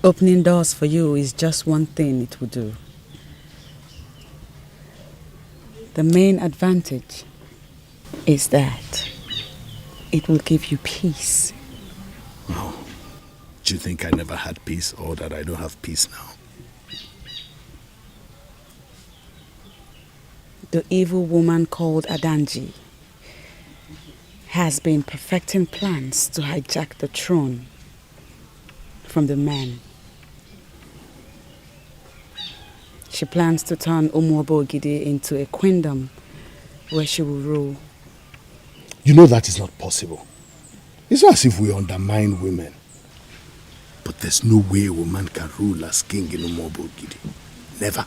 Opening doors for you is just one thing it will do. The main advantage is that it will give you peace. Oh, do you think I never had peace or that I don't have peace now? The evil woman called Adanji has been perfecting plans to hijack the throne from the man. She plans to turn Ogidi into a queendom where she will rule. You know that is not possible. It's not as if we undermine women. But there's no way a woman can rule as king in Ogidi. Never.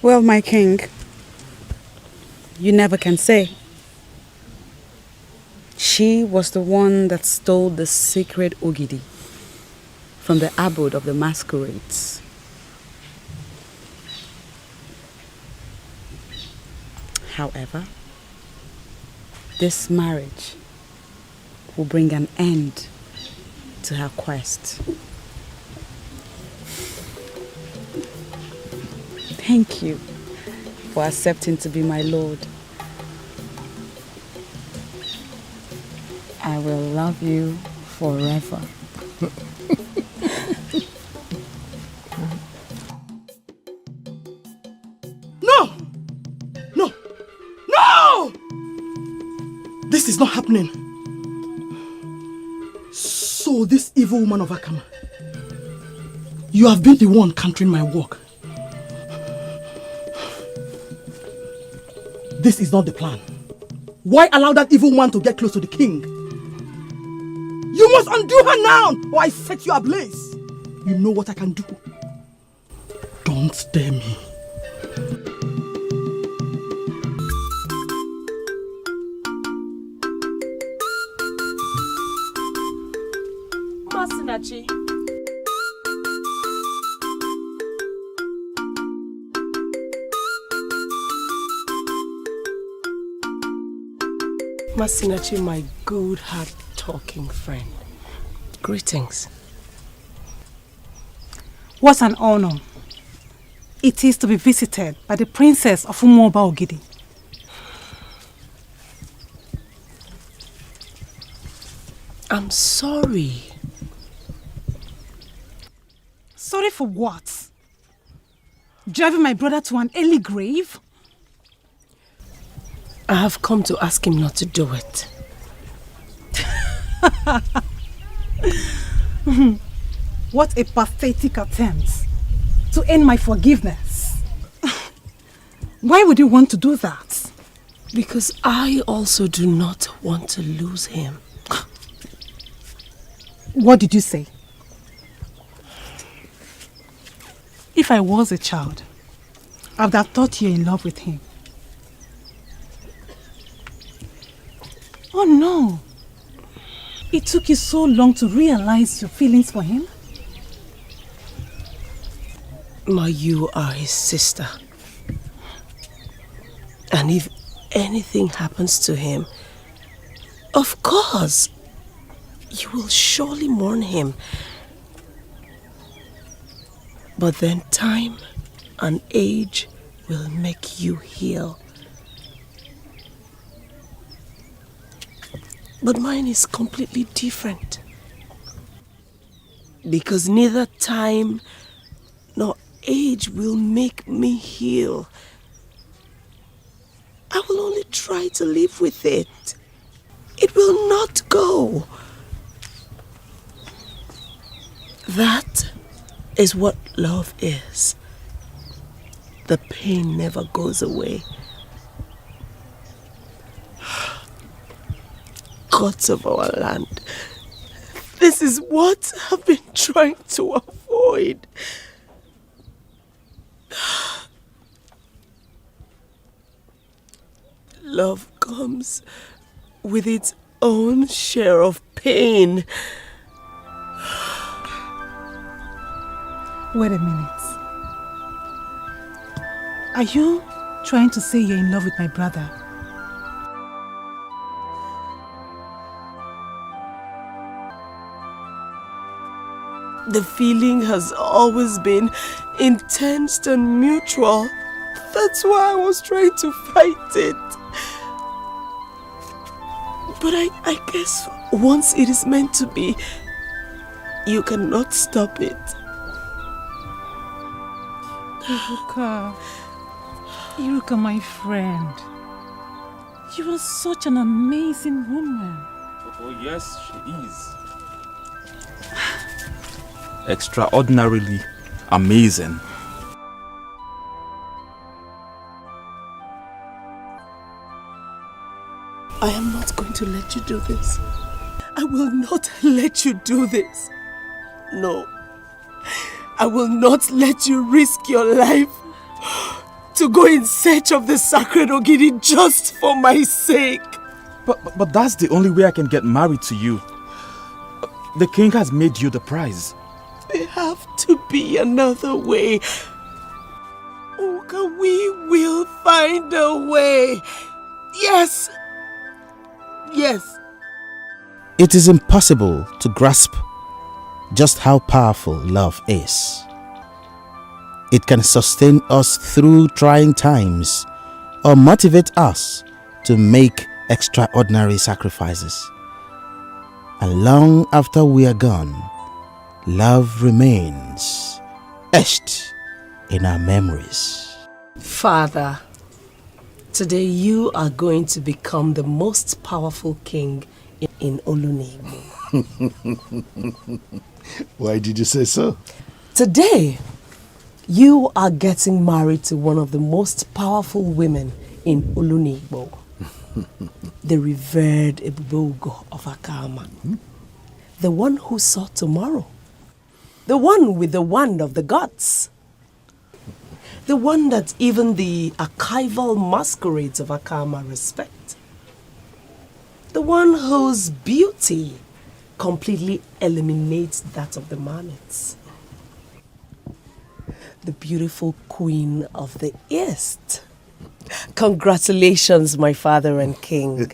Well, my king, you never can say. She was the one that stole the sacred Ogidi from the abode of the masquerades. However, this marriage will bring an end to her quest. Thank you for accepting to be my lord. I will love you forever. No! No! No! This is not happening. So this evil woman of Akama, you have been the one countering my work. This is not the plan. Why allow that evil woman to get close to the king? You must undo her now, or I set you ablaze. You know what I can do. Don't dare me. Masinachi. Masinachi, my good heart-talking friend. Greetings. What an honor it is to be visited by the princess of Ogidi. I'm sorry. Sorry for what? Driving my brother to an early grave? I have come to ask him not to do it. What a pathetic attempt to earn my forgiveness. Why would you want to do that? Because I also do not want to lose him. What did you say? If I was a child, I would have thought you're in love with him. Oh no! It took you so long to realize your feelings for him? Ma, you are his sister. And if anything happens to him, of course, you will surely mourn him. But then time and age will make you heal. But mine is completely different. Because neither time nor age will make me heal. I will only try to live with it. It will not go. That is what love is. The pain never goes away. Gods of our land, this is what I've been trying to avoid. Love comes with its own share of pain. Wait a minute. Are you trying to say you're in love with my brother? The feeling has always been intense and mutual. That's why I was trying to fight it. But I guess once it is meant to be, you cannot stop it. Iruka, my friend. You are such an amazing woman. Oh yes, she is. Extraordinarily amazing. I am not going to let you do this. I will not let you do this. No. I will not let you risk your life to go in search of the sacred Ogidi just for my sake. But that's the only way I can get married to you. The king has made you the prize. There have to be another way. Oka, we will find a way. Yes. Yes. It is impossible to grasp just how powerful love is. It can sustain us through trying times or motivate us to make extraordinary sacrifices. And long after we are gone, love remains etched in our memories. Father, today you are going to become the most powerful king in Oluniigbo. Why did you say so? Today, you are getting married to one of the most powerful women in Oluniigbo. The revered Ebubogo of Akama. The one who saw tomorrow. The one with the wand of the gods. The one that even the archival masquerades of Akama respect. The one whose beauty completely eliminates that of the Manets. The beautiful queen of the East. Congratulations, my father and king.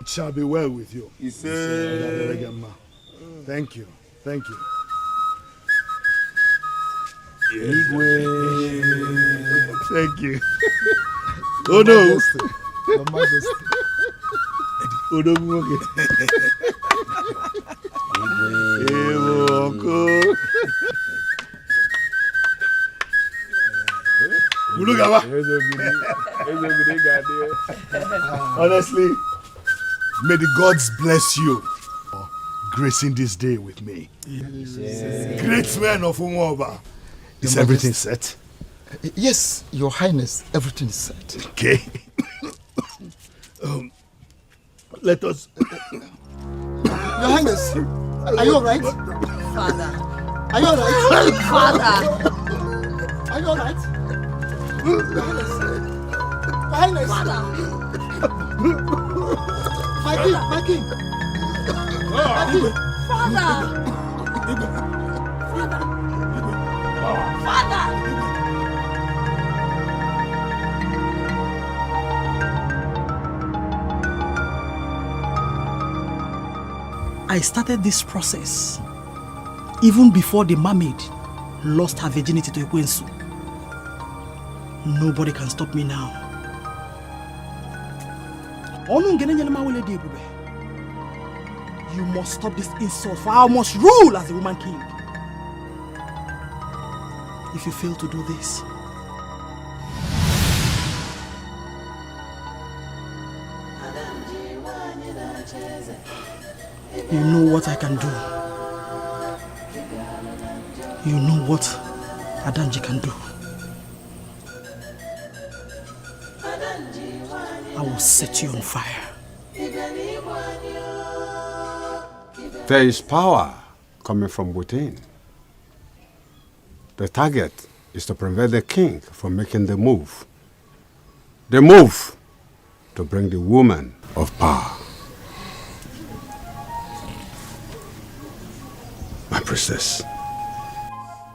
It shall be well with you. Thank you. Thank you. Thank you. Oh no. Your Majesty. Oh no. Honestly, may the gods bless you for gracing this day with me. Yes. Great man of Umoba. Is everything set? Yes, Your Highness, everything is set. Okay. Let us... Your Highness, are you alright? Father. Are you alright? Father. Are you alright? Your Highness. Father. My king, my king. My king. Father. Father. I started this process even before the mermaid lost her virginity to UGEZU. Nobody can stop me now. You must stop this insult, for I must rule as the woman king. If you fail to do this, you know what I can do. You know what Adanji can do. I will set you on fire. There is power coming from within. The target is to prevent the king from making the move. The move to bring the woman of power. My princess,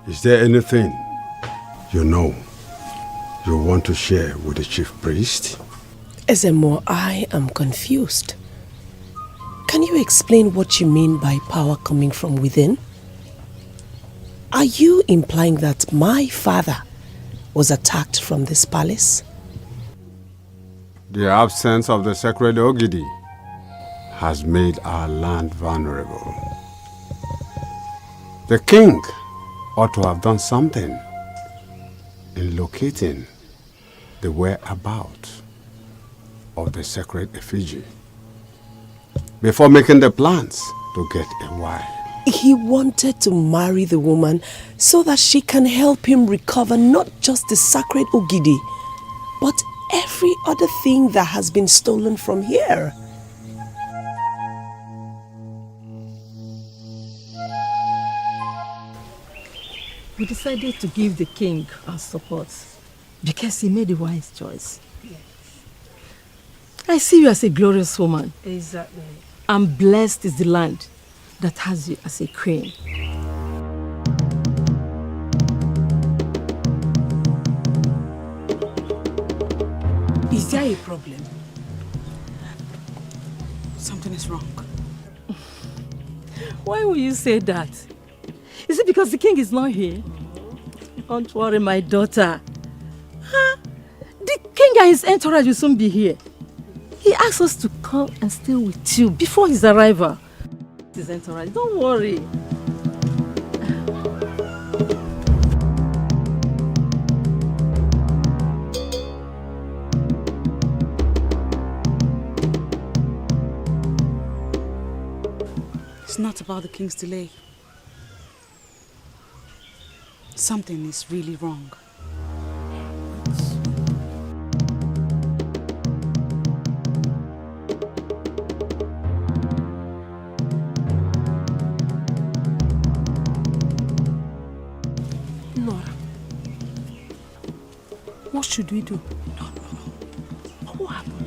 is there anything you know you want to share with the chief priest? Ezemo, I am confused. Can you explain what you mean by power coming from within? Are you implying that my father was attacked from this palace? The absence of the sacred Ogidi has made our land vulnerable. The king ought to have done something in locating the whereabouts of the sacred effigy before making the plans to get a wife. He wanted to marry the woman so that she can help him recover not just the sacred Ogidi, but every other thing that has been stolen from here. We decided to give the king our support because he made a wise choice. Yes. I see you as a glorious woman. Exactly. And blessed is the land that has you as a queen. Is there a problem? Something is wrong. Why will you say that? Is it because the king is not here? Don't worry, my daughter. Huh? The king and his entourage will soon be here. He asked us to come and stay with you before his arrival. His entourage, don't worry. It's not about the king's delay. Something is really wrong. Nora, what should we do? No. What happened?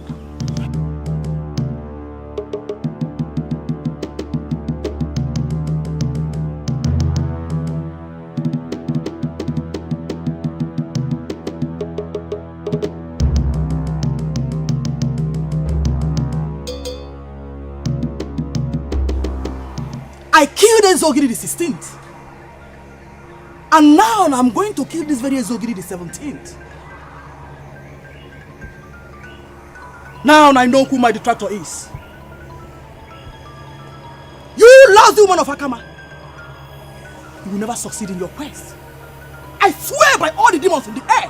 I killed Ogidi the 16th. And now I'm going to kill this very Ogidi the 17th. Now I know who my detractor is. You lousy woman of Akama. You will never succeed in your quest. I swear by all the demons in the air.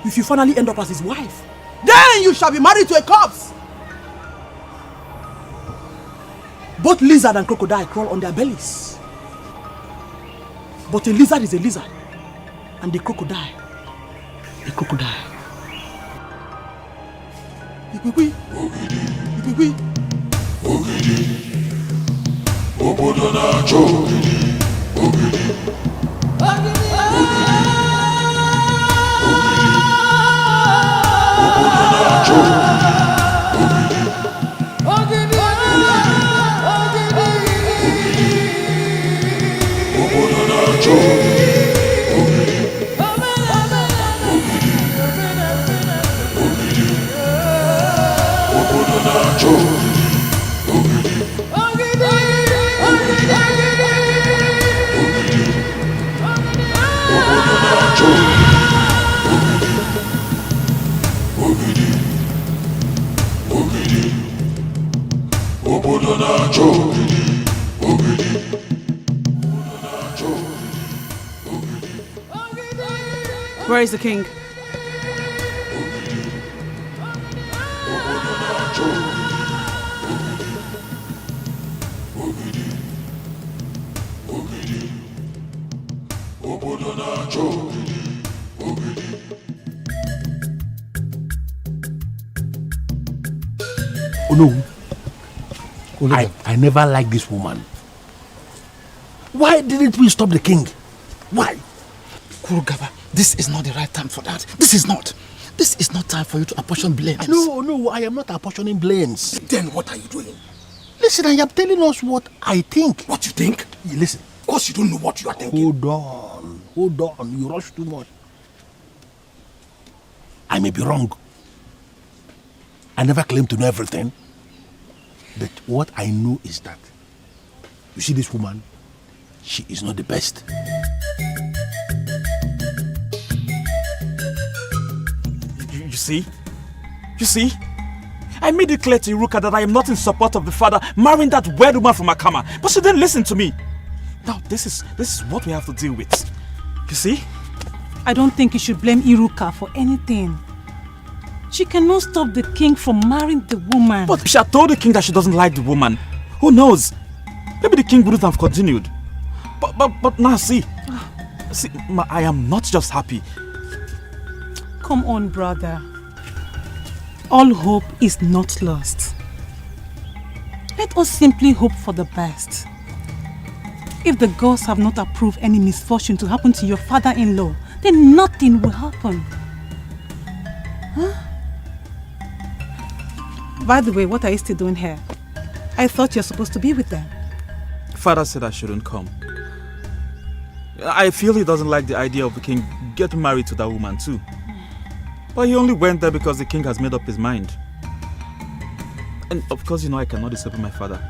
If you finally end up as his wife, then you shall be married to a corpse. Both lizard and crocodile crawl on their bellies. But a lizard is a lizard, and the crocodile, a crocodile. Ogidi. Obodo na-achọ Ogidi. Obodo na-achọ Ogidi. Obodo na-achọ Obodo na-achọ Where is the king? Oh no. I never liked this woman. Why didn't we stop the king? Why? Kurugaba, this is not the right time for that. This is not. This is not time for you to apportion blames. No, I am not apportioning blames. Then what are you doing? Listen, I am telling us what I think. What you think? Listen. Of course you don't know what you are thinking. Hold on. You rush too much. I may be wrong. I never claim to know everything. But what I know is that, you see this woman, she is not the best. You see? I made it clear to Iruka that I am not in support of the father marrying that weird woman from Akama, but she didn't listen to me. Now this is what we have to deal with. You see? I don't think you should blame Iruka for anything. She cannot stop the king from marrying the woman. But she had told the king that she doesn't like the woman. Who knows? Maybe the king wouldn't have continued. But now see, I am not just happy. Come on, brother. All hope is not lost. Let us simply hope for the best. If the gods have not approved any misfortune to happen to your father-in-law, then nothing will happen. Huh? By the way, what are you still doing here? I thought you're supposed to be with them. Father said I shouldn't come. I feel he doesn't like the idea of the king getting married to that woman too. But he only went there because the king has made up his mind. And of course, you know I cannot disobey my father.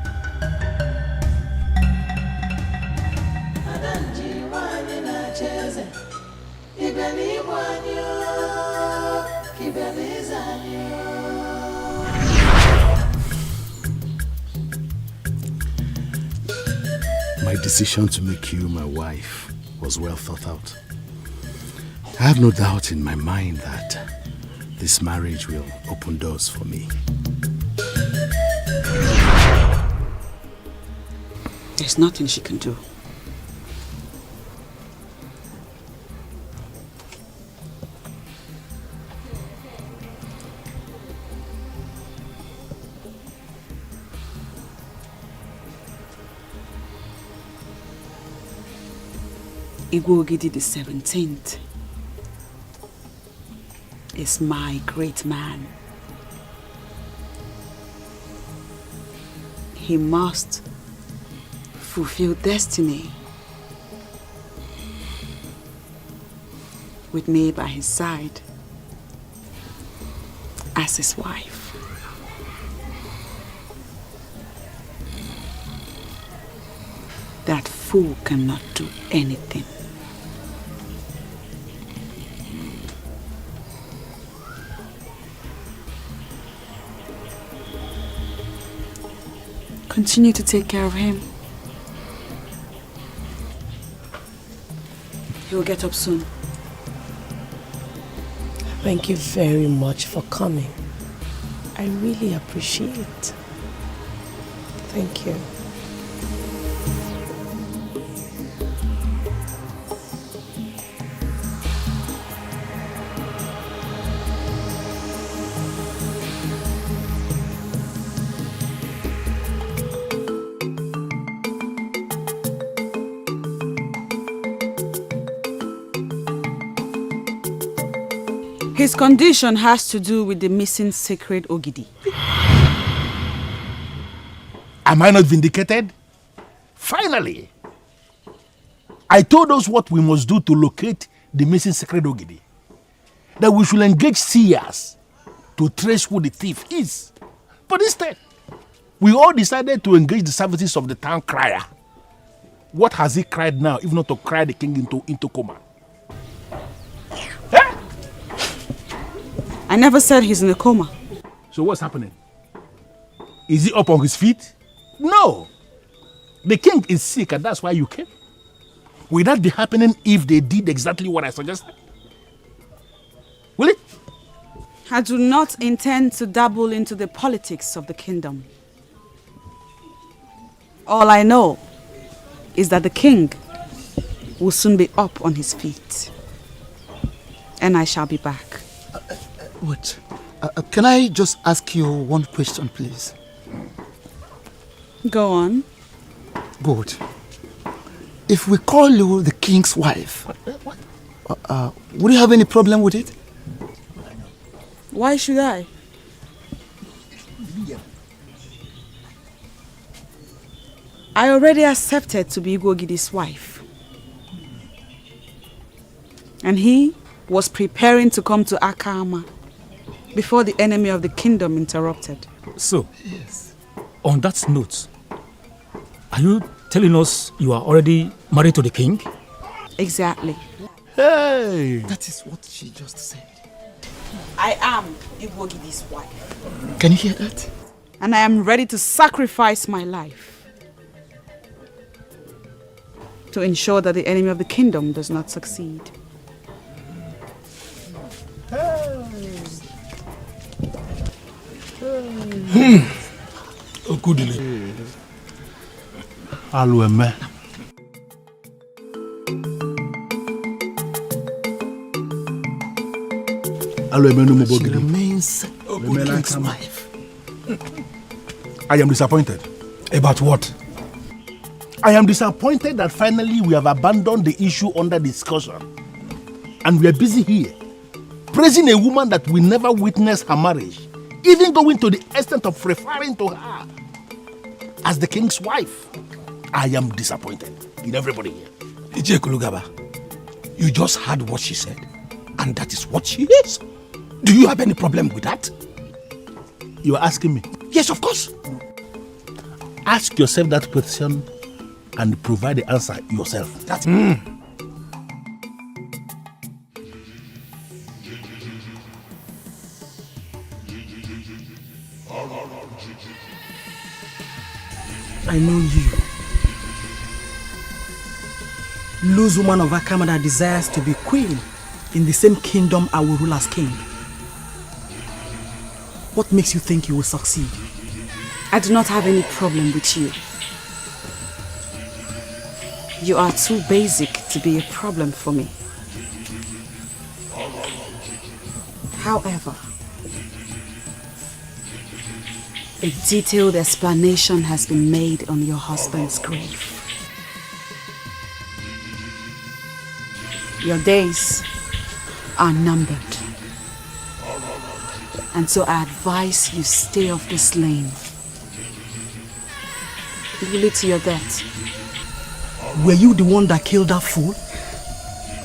My decision to make you my wife was well thought out. I have no doubt in my mind that this marriage will open doors for me. There's nothing she can do. Ogidi the 17th is my great man. He must fulfill destiny with me by his side as his wife. That fool cannot do anything. Continue to take care of him. He will get up soon. Thank you very much for coming. I really appreciate it. Thank you. His condition has to do with the missing sacred Ogidi. Am I not vindicated? Finally! I told us what we must do to locate the missing sacred Ogidi. That we should engage seers to trace who the thief is. But instead, we all decided to engage the services of the town crier. What has he cried now, if not to cry the king into coma? I never said he's in a coma. So what's happening? Is he up on his feet? No. The king is sick and that's why you came. Will that be happening if they did exactly what I suggested? Will it? I do not intend to dabble into the politics of the kingdom. All I know is that the king will soon be up on his feet. And I shall be back. Wait, can I just ask you one question, please? Go on. Good. If we call you the king's wife, would you have any problem with it? Why should I? I already accepted to be Ogidi's wife. And he was preparing to come to Akama before the enemy of the kingdom interrupted. So, yes. On that note, are you telling us you are already married to the king? Exactly. Hey! That is what she just said. I am Ogidi's wife. Can you hear that? And I am ready to sacrifice my life to ensure that the enemy of the kingdom does not succeed. Ogidi. Alueme. She remains the king's wife. I am disappointed. About what? I am disappointed that finally we have abandoned the issue under discussion. And we are busy here, praising a woman that we never witnessed her marriage, even going to the extent of referring to her as the king's wife. I am disappointed in everybody here. Ije Kulugaba, you just heard what she said, and that is what she is. Do you have any problem with that? You are asking me? Yes, of course. Ask yourself that question and provide the answer yourself. That's I know you. Loose woman of Akama that desires to be queen in the same kingdom I will rule as king. What makes you think you will succeed? I do not have any problem with you. You are too basic to be a problem for me. However, a detailed explanation has been made on your husband's grave. Your days are numbered. And so I advise you stay off this lane. It will lead to your death. Were you the one that killed that fool?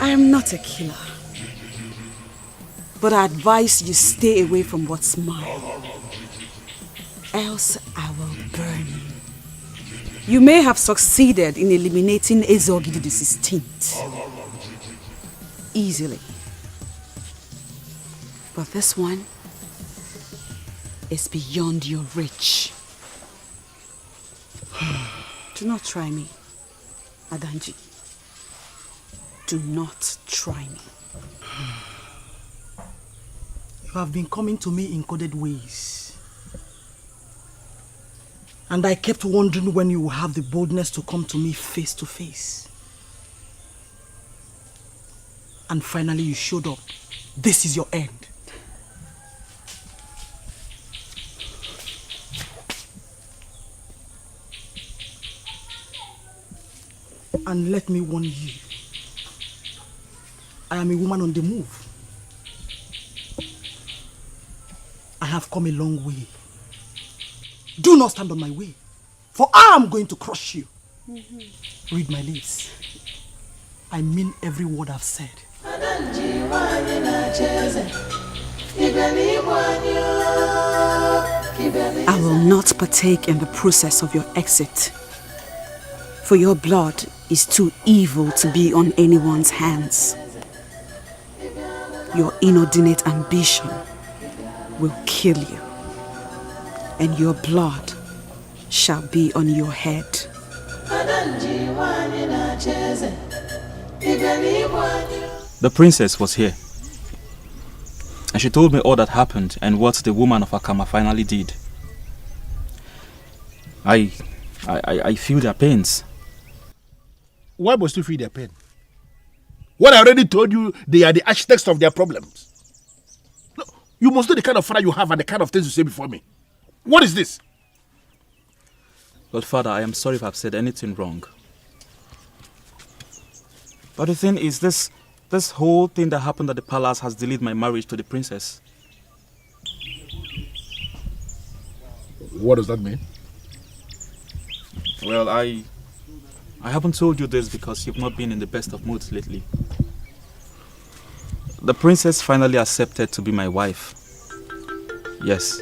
I am not a killer. But I advise you stay away from what's mine. Else I will burn you. You may have succeeded in eliminating Ogidi the 16th. Easily. But this one is beyond your reach. Do not try me, Adanji. Do not try me. You have been coming to me in coded ways. And I kept wondering when you will have the boldness to come to me face to face. And finally you showed up. This is your end. And let me warn you, I am a woman on the move. I have come a long way. Do not stand on my way, for I am going to crush you. Read my lips. I mean every word I've said. I will not partake in the process of your exit, for your blood is too evil to be on anyone's hands. Your inordinate ambition will kill you, and your blood shall be on your head. The princess was here, and she told me all that happened and what the woman of Akama finally did. I feel their pains. Why must you feel their pain? What I already told you, they are the architects of their problems. No, you must know the kind of father you have and the kind of things you say before me. What is this? Lord Father, I am sorry if I've said anything wrong. But the thing is, this whole thing that happened at the palace has delayed my marriage to the princess. What does that mean? Well, I haven't told you this because you've not been in the best of moods lately. The princess finally accepted to be my wife. Yes.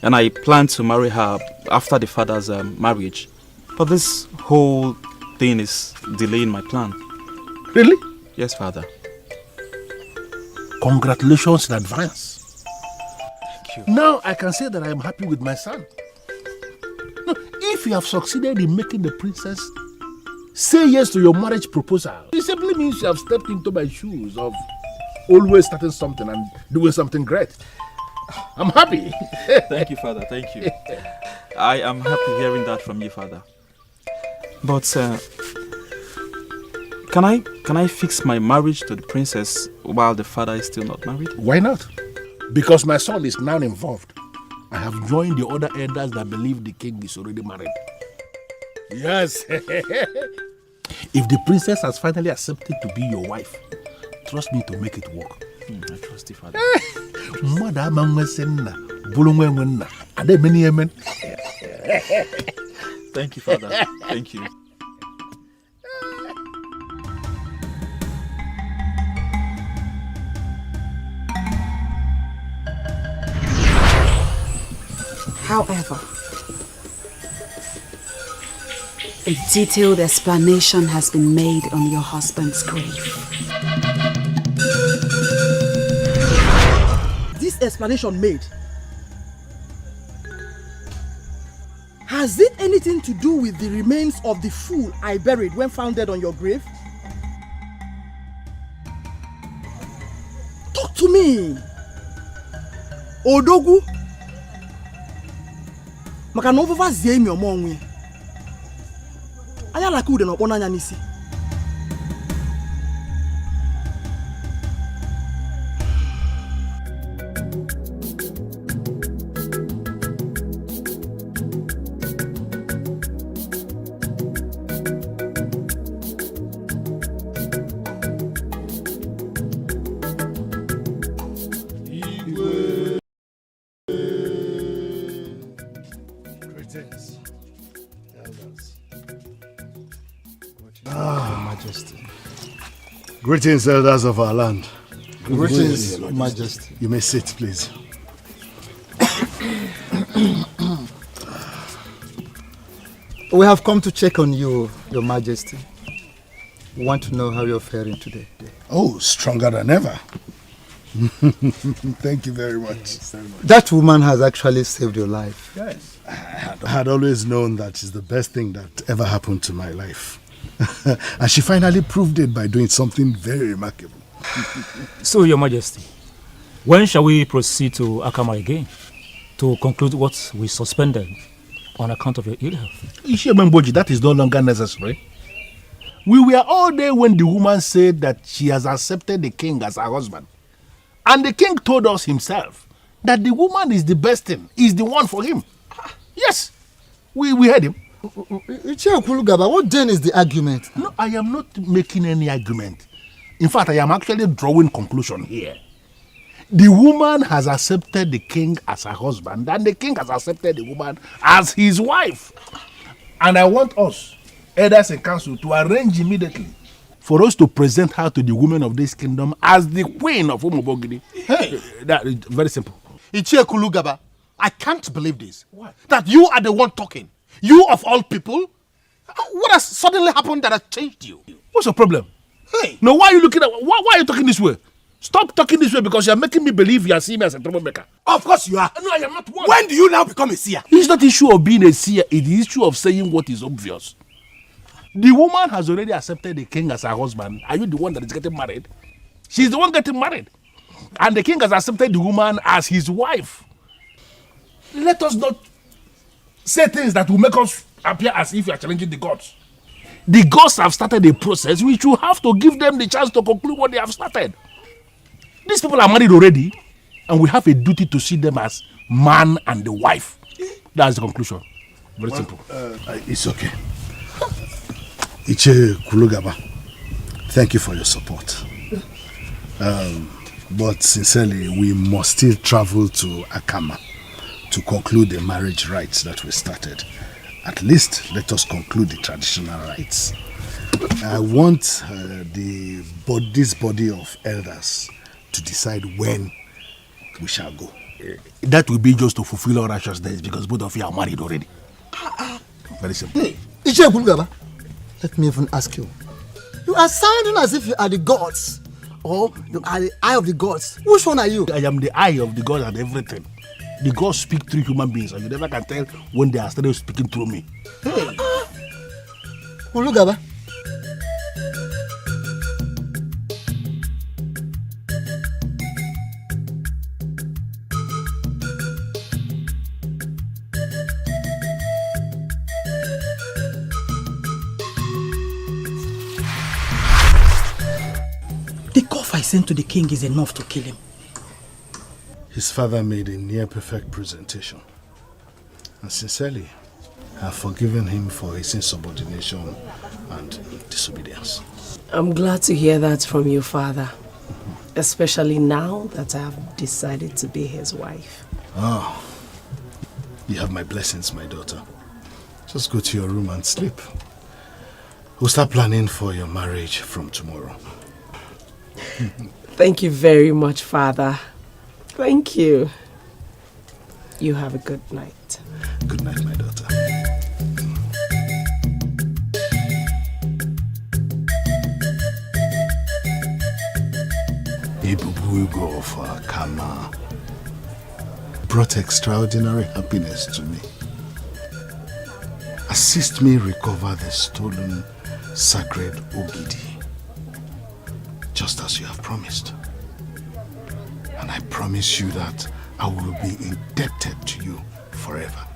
And I plan to marry her after the father's marriage. But this whole thing is delaying my plan. Really? Yes, Father. Congratulations in advance. Thank you. Now I can say that I am happy with my son. Now, if you have succeeded in making the princess say yes to your marriage proposal, it simply means you have stepped into my shoes of always starting something and doing something great. I'm happy. Thank you, Father. Thank you. I am happy hearing that from you, Father. But can I fix my marriage to the princess while the father is still not married? Why not? Because my son is now involved. I have joined the other elders that believe the king is already married. Yes. If the princess has finally accepted to be your wife, trust me to make it work. I trust you, Father. Thank you, Father. Thank you. However, a detailed explanation has been made on your husband's grave. This explanation made, has it anything to do with the remains of the fool I buried when found dead on your grave? Talk to me. Odogu. Maka no vava zie mi omo onwe. Anya like ude no kpona anya nisi. Greetings, elders of our land. Greetings, Majesty. You may sit, please. We have come to check on you, Your Majesty. We want to know how you're faring today. Oh, stronger than ever. Thank you very much. That woman has actually saved your life. Yes. I had always known that is the best thing that ever happened to my life. And she finally proved it by doing something very remarkable. So, Your Majesty, when shall we proceed to Akama again to conclude what we suspended on account of your ill health? Ishememboji, that is no longer necessary. We were all there when the woman said that she has accepted the king as her husband. And the king told us himself that the woman is the best thing, is the one for him. Yes, we heard him. What then is the argument? No, I am not making any argument. In fact, I am actually drawing conclusion here. The woman has accepted the king as her husband, and the king has accepted the woman as his wife. And I want us, elders in council, to arrange immediately for us to present her to the women of this kingdom as the queen of Ogidi. Hey, that is very simple. Ichie Kulugaba, I can't believe this. What? That you are the one talking. You of all people? What has suddenly happened that has changed you? What's your problem? Hey. No, why are you looking at why are you talking this way? Stop talking this way because you are making me believe you are seeing me as a troublemaker. Of course you are. No, I am not one. When do you now become a seer? It's not the issue of being a seer, it is the issue of saying what is obvious. The woman has already accepted the king as her husband. Are you the one that is getting married? She's the one getting married. And the king has accepted the woman as his wife. Let us not say things that will make us appear as if we are challenging the gods. The gods have started a process which you have to give them the chance to conclude what they have started. These people are married already, and we have a duty to see them as man and the wife. That's the conclusion. Very simple. It's okay. Iche Kulugaba, thank you for your support. But sincerely, we must still travel to Akama to conclude the marriage rites that we started. At least let us conclude the traditional rites. I want this body of elders to decide when we shall go. That will be just to fulfill our righteousness because both of you are married already. Very simple. Ichie Kulugaba, let me even ask you. You are sounding as if you are the gods, or you are the eye of the gods. Which one are you? I am the eye of the gods and everything. The gods speak through human beings, and you never can tell when they are started speaking through me. Hey. Kulugaba. The cough I sent to the king is enough to kill him. His father made a near-perfect presentation. And sincerely, I have forgiven him for his insubordination and disobedience. I'm glad to hear that from you, Father. Especially now that I have decided to be his wife. Oh, you have my blessings, my daughter. Just go to your room and sleep. We'll start planning for your marriage from tomorrow. Thank you very much, Father. Thank you. You have a good night. Good night, my daughter. Ibubugo of Akama brought extraordinary happiness to me. Assist me recover the stolen sacred Ogidi, just as you have promised. And I promise you that I will be indebted to you forever.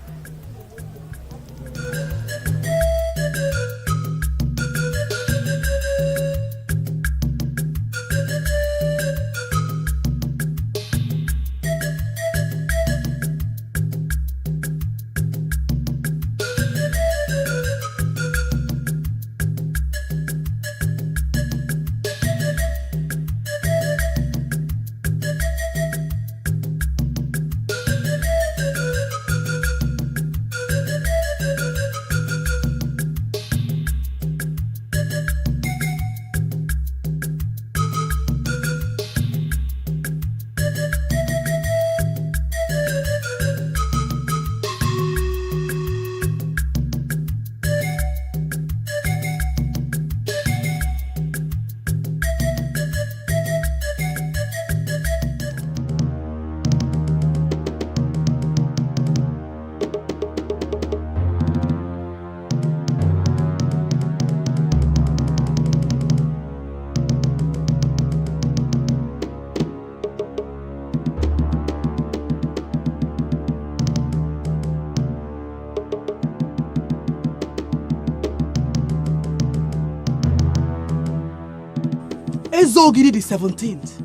UGEZU Ogidi the 17th.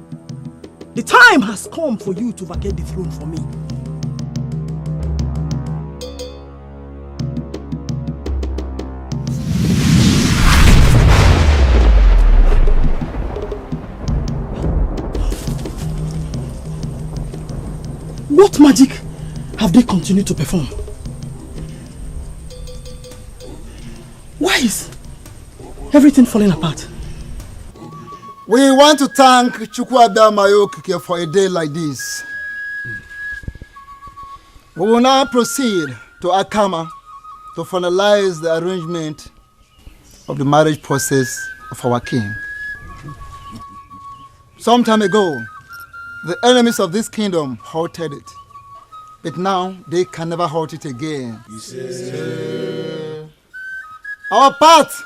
The time has come for you to vacate the throne for me. What magic have they continued to perform? Why is everything falling apart? We want to thank Chukwuada Mayokike for a day like this. We will now proceed to Akama to finalize the arrangement of the marriage process of our king. Some time ago, the enemies of this kingdom halted it, but now they can never halt it again. Our path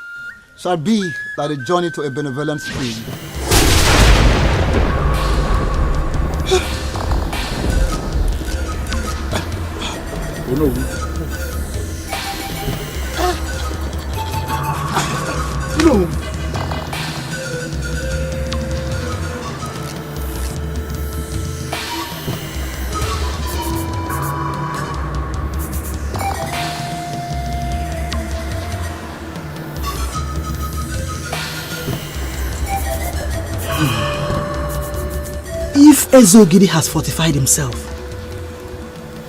shall be like a journey to a benevolent spring. Oh no. No. If UGEZU Ogidi has fortified himself,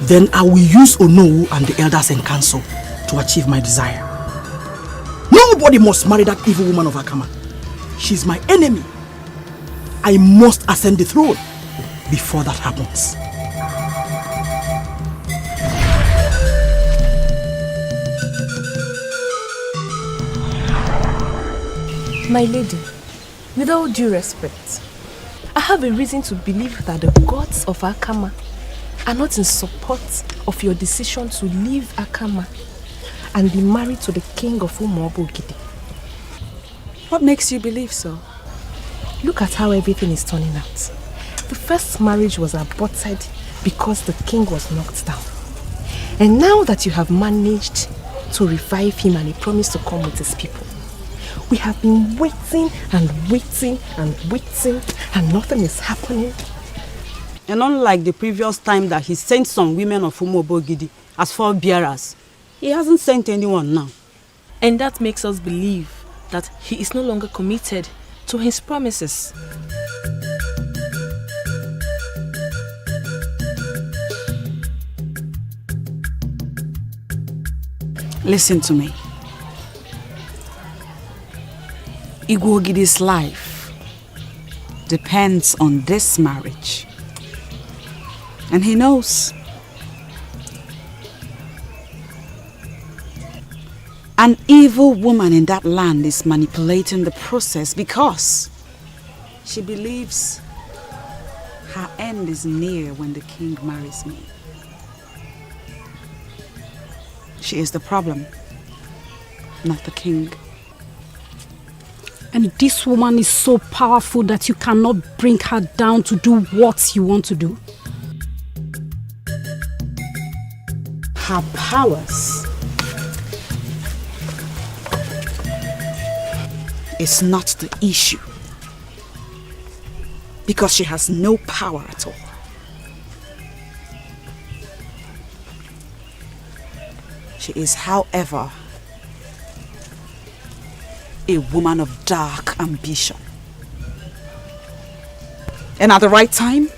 then I will use Onowu and the elders in council to achieve my desire. Nobody must marry that evil woman of Akama. She's my enemy. I must ascend the throne before that happens. My lady, with all due respect, I have a reason to believe that the gods of Akama are not in support of your decision to leave Akama and be married to the king of Ogidi. What makes you believe so? Look at how everything is turning out. The first marriage was aborted because the king was knocked down. And now that you have managed to revive him and he promised to come with his people, we have been waiting and waiting and waiting and nothing is happening. And unlike the previous time that he sent some women of Ogidi as forebearers, he hasn't sent anyone now. And that makes us believe that he is no longer committed to his promises. Listen to me. Igwe Ogidi's life depends on this marriage. And he knows. An evil woman in that land is manipulating the process because she believes her end is near when the king marries me. She is the problem, not the king. And this woman is so powerful that you cannot bring her down to do what you want to do. Her powers is not the issue, because she has no power at all. She is, however, a woman of dark ambition. And at the right time,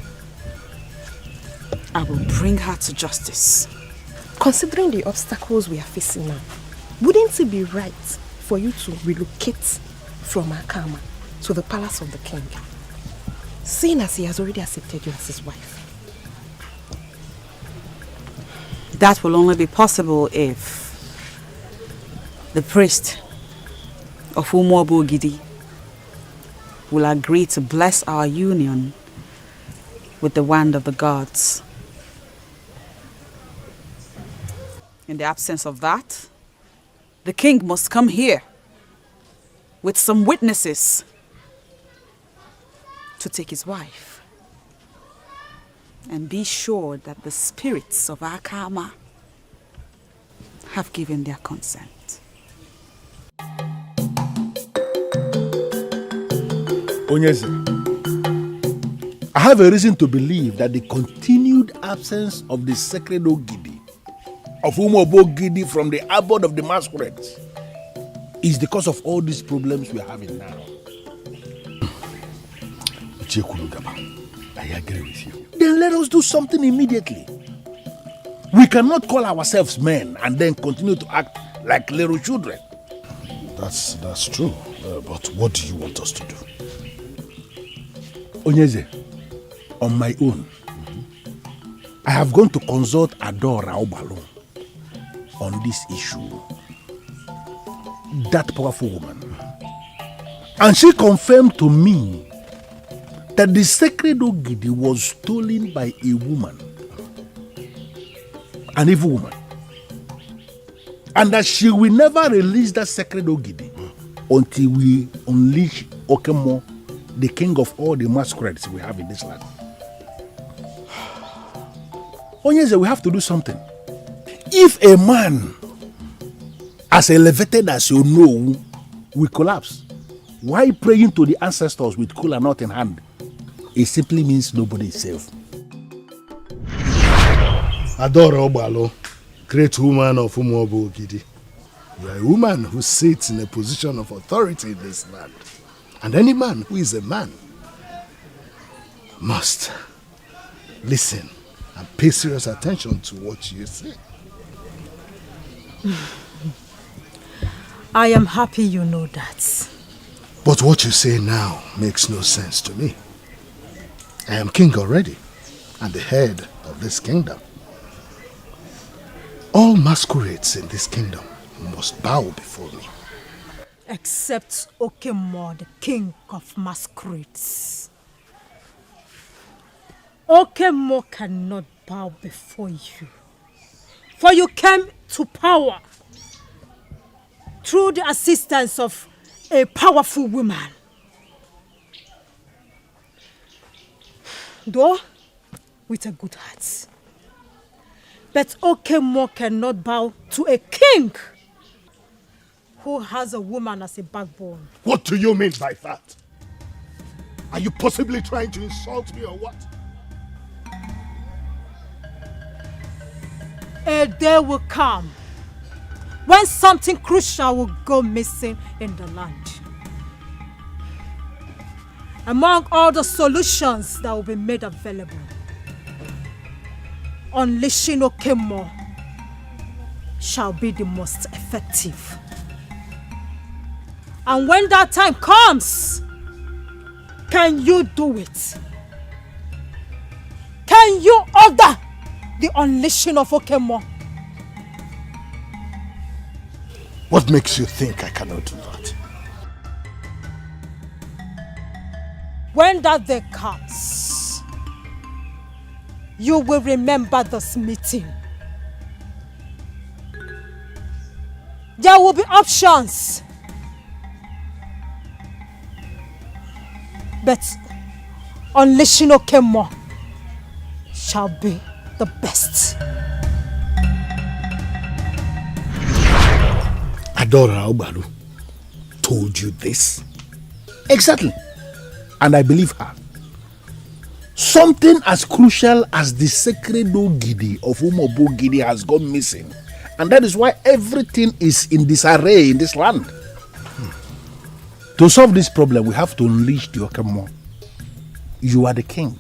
I will bring her to justice. Considering the obstacles we are facing now, wouldn't it be right for you to relocate from Akama to the palace of the king, seeing as he has already accepted you as his wife? That will only be possible if the priest of Ogidi will agree to bless our union with the wand of the gods. In the absence of that, the king must come here with some witnesses to take his wife and be sure that the spirits of Akama have given their consent. Onyeze, I have a reason to believe that the continued absence of the sacred Ogidi, of Ogidi from the abode of the masquerades, is the cause of all these problems we are having now. I agree with you. Then let us do something immediately. We cannot call ourselves men and then continue to act like little children. That's true. But what do you want us to do? Onyeze, on my own, I have gone to consult Adora Obalo on this issue. That powerful woman. And she confirmed to me that the sacred Ogidi was stolen by a woman, an evil woman, and that she will never release that sacred Ogidi until we unleash Okemo, the king of all the masquerades we have in this land. Onyeze, we have to do something. If a man as elevated as you know will collapse, why praying to the ancestors with kola nut in hand? It simply means nobody is safe. Adora Obalo, great woman of Ogidi. You are a woman who sits in a position of authority in this land. And any man who is a man must listen and pay serious attention to what you say. I am happy you know that. But what you say now makes no sense to me. I am king already and the head of this kingdom. All masquerades in this kingdom must bow before me. Except Okemo, the king of masquerades. Okemo cannot bow before you. For you came to power through the assistance of a powerful woman. Though with a good heart. But Okemo cannot bow to a king who has a woman as a backbone. What do you mean by that? Are you possibly trying to insult me or what? A day will come when something crucial will go missing in the land. Among all the solutions that will be made available, unleashing Okemo shall be the most effective. And when that time comes, can you do it? Can you order the unleashing of Okemo? What makes you think I cannot do that? When that day comes, you will remember this meeting. There will be options. But unleashing Okemo shall be the best. Adora Obalu told you this? Exactly. And I believe her. Something as crucial as the sacred Ogidi of Ogidi has gone missing. And that is why everything is in disarray in this land. To solve this problem, we have to unleash the Okemo. You are the king.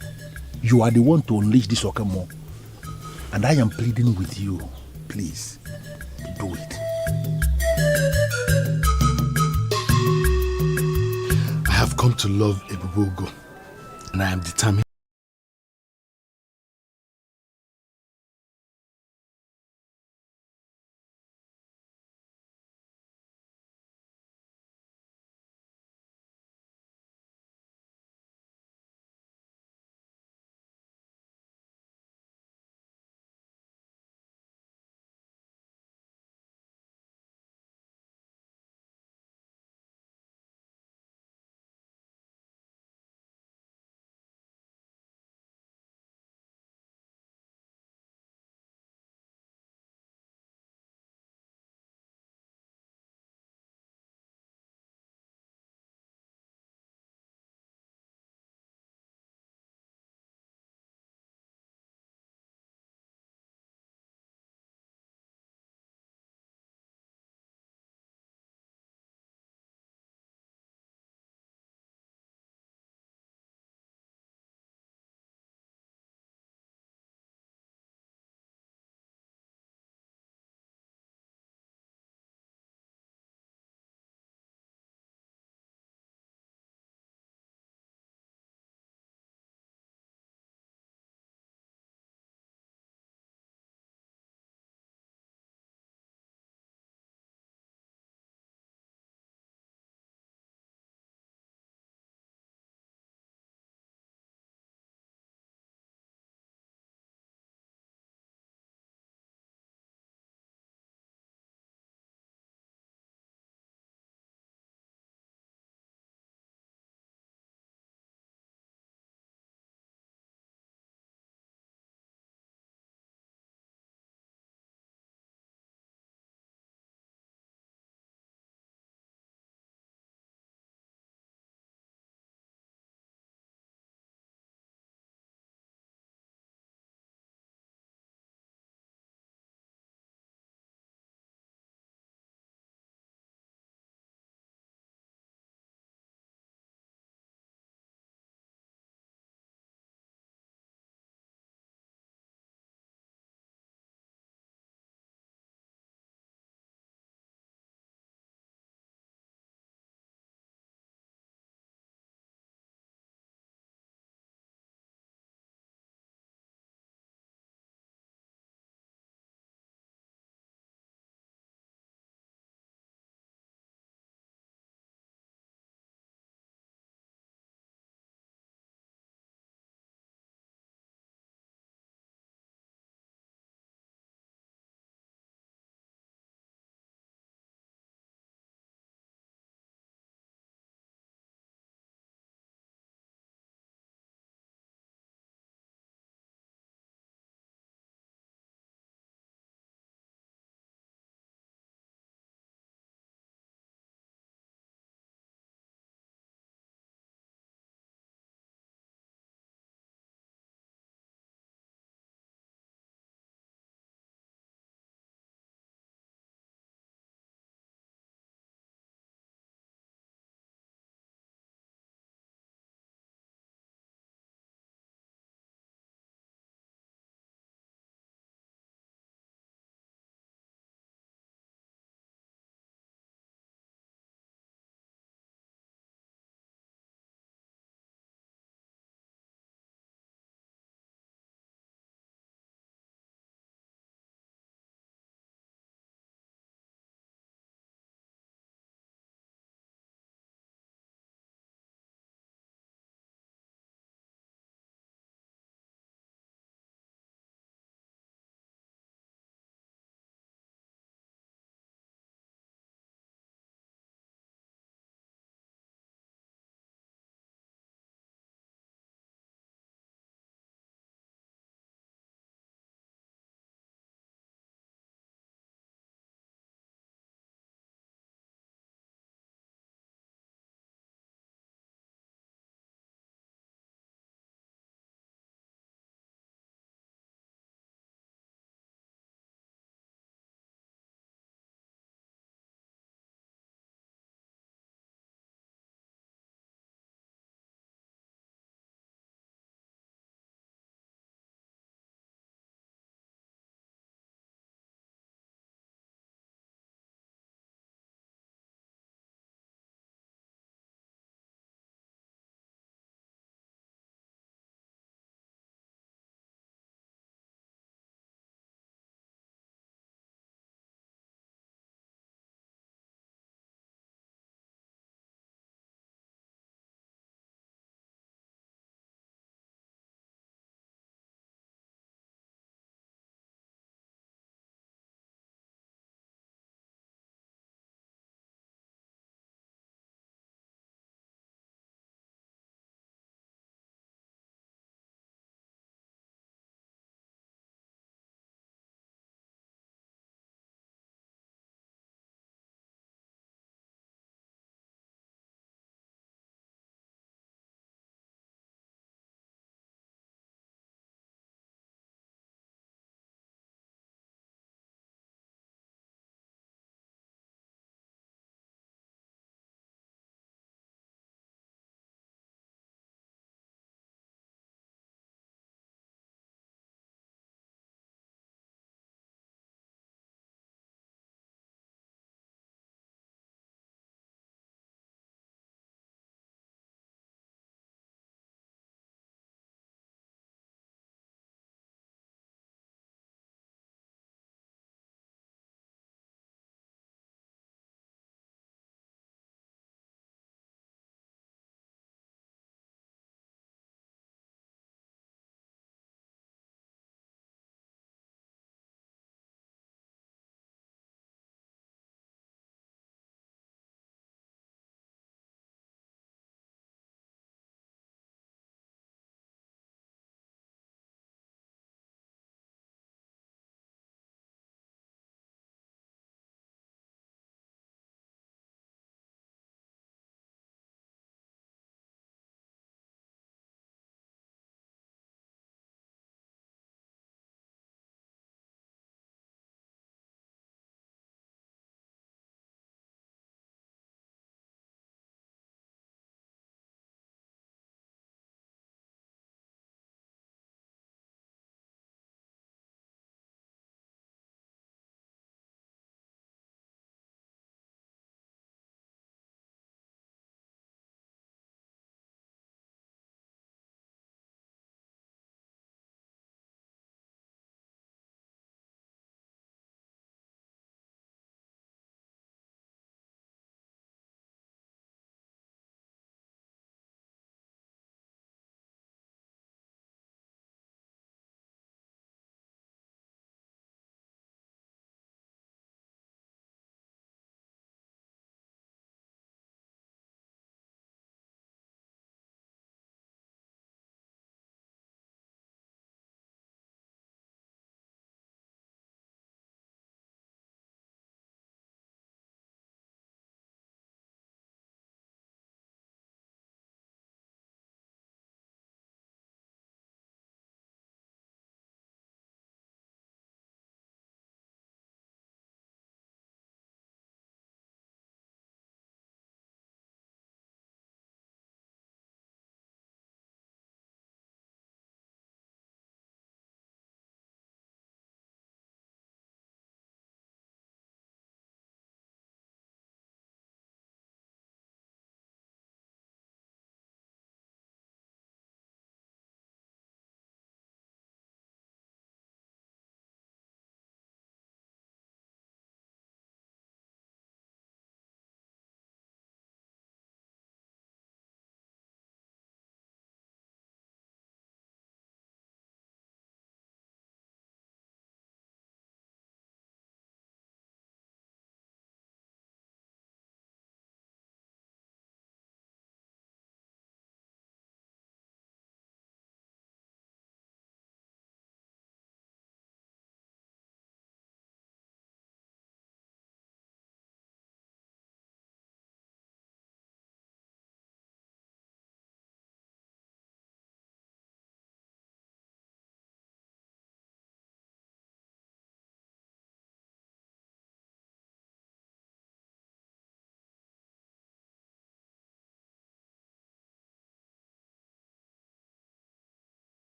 You are the one to unleash this Okemo. And I am pleading with you. Please, do it. I have come to love Ebubogo, and I am determined